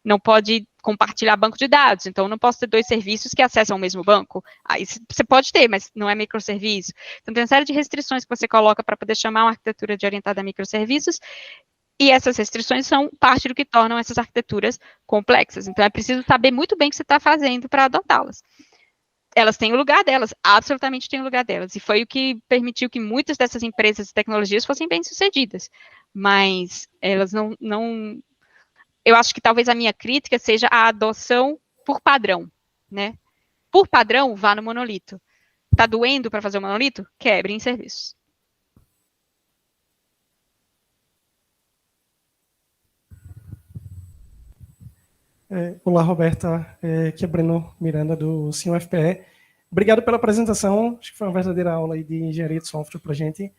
não pode compartilhar banco de dados, então eu não posso ter 2 serviços que acessam o mesmo banco. Aí você pode ter, mas não é microserviço. Então tem uma série de restrições que você coloca para poder chamar uma arquitetura de orientada a microserviços, e essas restrições são parte do que tornam essas arquiteturas complexas. Então é preciso saber muito bem o que você está fazendo para adotá-las. Elas têm o lugar delas, absolutamente têm o lugar delas, e foi o que permitiu que muitas dessas empresas e tecnologias fossem bem-sucedidas, mas elas não... Eu acho que talvez a minha crítica seja a adoção por padrão, né? Por padrão, vá no monolito. Tá doendo para fazer o monolito? Quebre em serviços. Olá, Roberta. Aqui é Breno Miranda, do Sim UFPE. Obrigado pela apresentação. Acho que foi uma verdadeira aula aí de engenharia de software para a gente.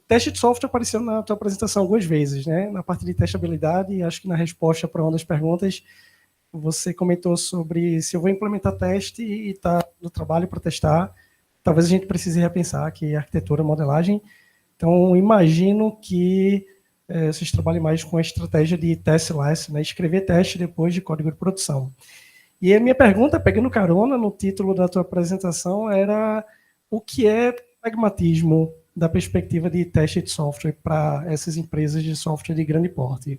Teste de software apareceu na tua apresentação algumas vezes, né? Na parte de testabilidade, acho que na resposta para uma das perguntas, você comentou sobre se eu vou implementar teste e está no trabalho para testar, talvez a gente precise repensar aqui a arquitetura, a modelagem. Então, imagino que vocês trabalhem mais com a estratégia de testless, né? Escrever teste depois de código de produção. E a minha pergunta, pegando carona no título da tua apresentação, era o que é pragmatismo da perspectiva de teste de software para essas empresas de software de grande porte?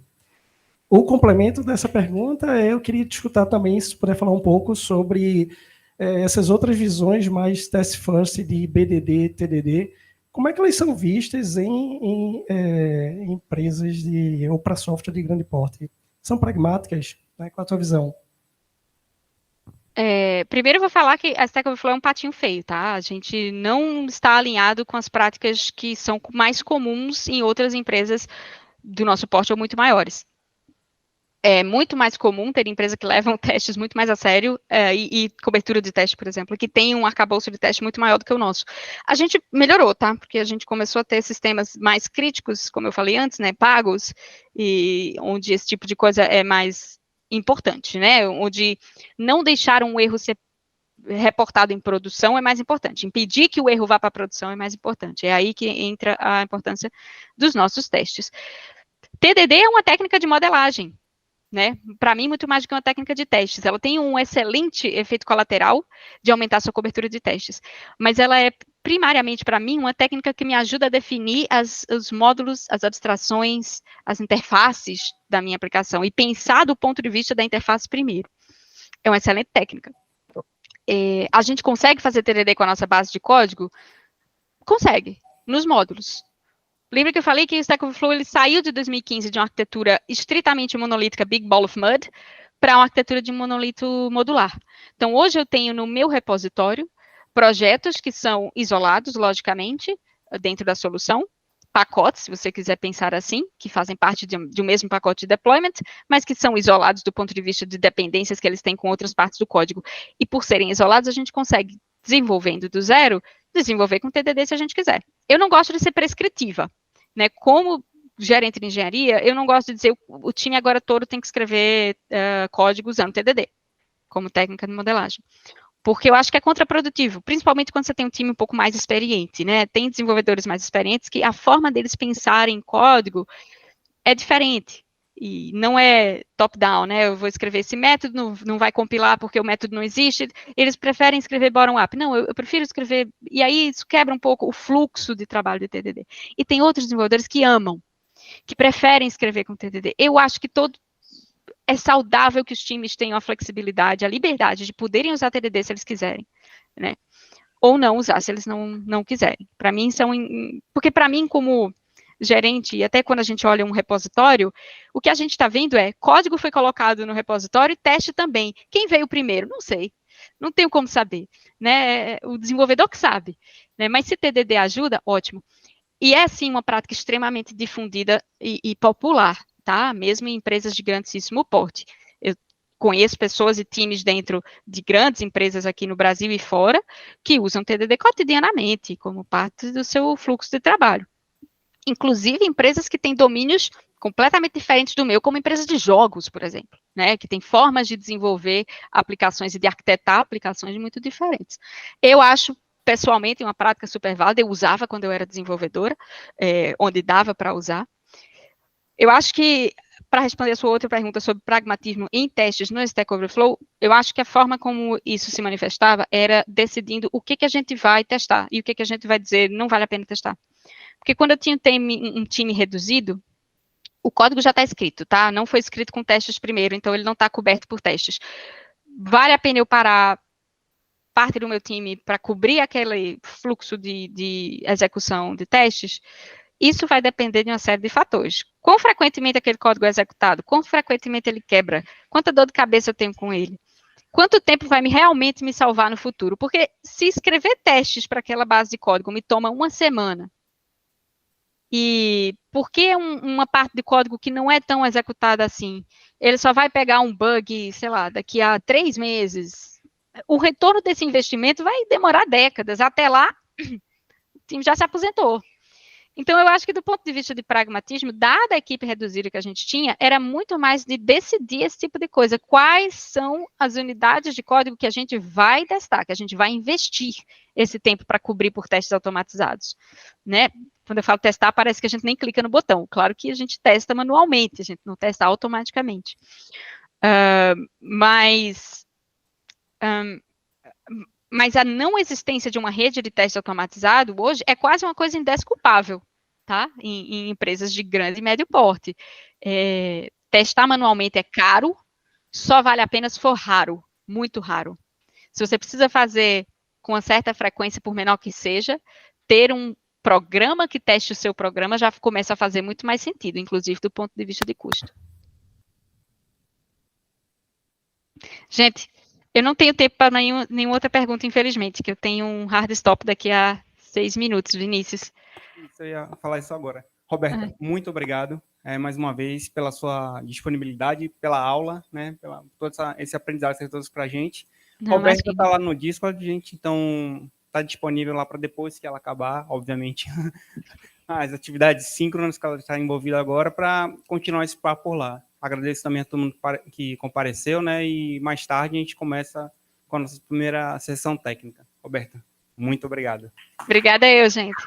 O complemento dessa pergunta eu queria te escutar também, se puder falar um pouco sobre essas outras visões mais test first de BDD, TDD, como é que elas são vistas em empresas ou para software de grande porte? São pragmáticas? Né? Qual a tua visão? Primeiro eu vou falar que a Stack Overflow é um patinho feio, tá? A gente não está alinhado com as práticas que são mais comuns em outras empresas do nosso porte ou muito maiores. É muito mais comum ter empresas que levam testes muito mais a sério e cobertura de teste, por exemplo, que tem um arcabouço de teste muito maior do que o nosso. A gente melhorou, tá? Porque a gente começou a ter sistemas mais críticos, como eu falei antes, né? Pagos, e onde esse tipo de coisa é mais importante, né? Onde não deixar um erro ser reportado em produção é mais importante. Impedir que o erro vá para a produção é mais importante. É aí que entra a importância dos nossos testes. TDD é uma técnica de modelagem, né? Para mim, muito mais do que uma técnica de testes. Ela tem um excelente efeito colateral de aumentar a sua cobertura de testes, mas ela é primariamente, para mim, uma técnica que me ajuda a definir os módulos, as abstrações, as interfaces da minha aplicação e pensar do ponto de vista da interface primeiro. É uma excelente técnica. A gente consegue fazer TDD com a nossa base de código? Consegue, nos módulos. Lembra que eu falei que o Stack Overflow ele saiu de 2015 de uma arquitetura estritamente monolítica, Big Ball of Mud, para uma arquitetura de monolito modular. Então, hoje eu tenho no meu repositório projetos que são isolados, logicamente, dentro da solução, pacotes, se você quiser pensar assim, que fazem parte de um mesmo pacote de deployment, mas que são isolados do ponto de vista de dependências que eles têm com outras partes do código. E por serem isolados, a gente consegue, desenvolvendo do zero, desenvolver com TDD se a gente quiser. Eu não gosto de ser prescritiva, né? Como gerente de engenharia, eu não gosto de dizer o time agora todo tem que escrever código usando TDD, como técnica de modelagem. Porque eu acho que é contraprodutivo, principalmente quando você tem um time um pouco mais experiente, né? Tem desenvolvedores mais experientes que a forma deles pensarem em código é diferente. E não é top-down, né? Eu vou escrever esse método, não vai compilar porque o método não existe. Eles preferem escrever bottom-up. Não, eu prefiro escrever... E aí isso quebra um pouco o fluxo de trabalho de TDD. E tem outros desenvolvedores que amam, que preferem escrever com TDD. Eu acho que é saudável que os times tenham a flexibilidade, a liberdade de poderem usar TDD se eles quiserem, né? Ou não usar se eles não quiserem. Para mim, porque para mim, como gerente, e até quando a gente olha um repositório, o que a gente está vendo é, código foi colocado no repositório e teste também. Quem veio primeiro? Não sei. Não tenho como saber, né? O desenvolvedor que sabe, né? Mas se TDD ajuda, ótimo. E é, sim, uma prática extremamente difundida e popular, tá? Mesmo em empresas de grandíssimo porte. Eu conheço pessoas e times dentro de grandes empresas aqui no Brasil e fora que usam TDD cotidianamente como parte do seu fluxo de trabalho. Inclusive empresas que têm domínios completamente diferentes do meu, como empresas de jogos, por exemplo, né? Que têm formas de desenvolver aplicações e de arquitetar aplicações muito diferentes. Eu acho pessoalmente, uma prática super válida, eu usava quando eu era desenvolvedora, onde dava para usar. Eu acho que, para responder a sua outra pergunta sobre pragmatismo em testes no Stack Overflow, eu acho que a forma como isso se manifestava era decidindo o que a gente vai testar e o que a gente vai dizer não vale a pena testar. Porque quando eu tinha um time reduzido, o código já está escrito, tá? Não foi escrito com testes primeiro, então ele não está coberto por testes. Vale a pena eu parar parte do meu time para cobrir aquele fluxo de execução de testes? Isso vai depender de uma série de fatores. Quão frequentemente aquele código é executado? Quão frequentemente ele quebra? Quanta dor de cabeça eu tenho com ele? Quanto tempo vai realmente me salvar no futuro? Porque se escrever testes para aquela base de código me toma uma semana, e por que uma parte de código que não é tão executada assim, ele só vai pegar um bug, sei lá, daqui a 3 meses, o retorno desse investimento vai demorar décadas. Até lá, o time já se aposentou. Então, eu acho que do ponto de vista de pragmatismo, dada a equipe reduzida que a gente tinha, era muito mais de decidir esse tipo de coisa. Quais são as unidades de código que a gente vai testar, que a gente vai investir esse tempo para cobrir por testes automatizados, né? Quando eu falo testar, parece que a gente nem clica no botão. Claro que a gente testa manualmente, a gente não testa automaticamente. Mas a não existência de uma rede de teste automatizado hoje é quase uma coisa indesculpável, tá? Em empresas de grande e médio porte. Testar manualmente é caro, só vale a pena se for raro, muito raro. Se você precisa fazer com uma certa frequência, por menor que seja, ter um programa que teste o seu programa já começa a fazer muito mais sentido, inclusive do ponto de vista de custo. Gente, eu não tenho tempo para nenhuma outra pergunta, infelizmente, que eu tenho um hard stop daqui a 6 minutos, Vinícius. Isso, eu ia falar isso agora. Roberta, muito obrigado mais uma vez pela sua disponibilidade, pela aula, né, pela todo esse aprendizado que você trouxe para a gente. Roberta está lá no Discord, gente, então está disponível lá para depois que ela acabar, obviamente, as atividades síncronas que ela está envolvida agora, para continuar esse papo por lá. Agradeço também a todo mundo que compareceu, né? E mais tarde a gente começa com a nossa primeira sessão técnica. Roberta, muito obrigado. Obrigada eu, gente.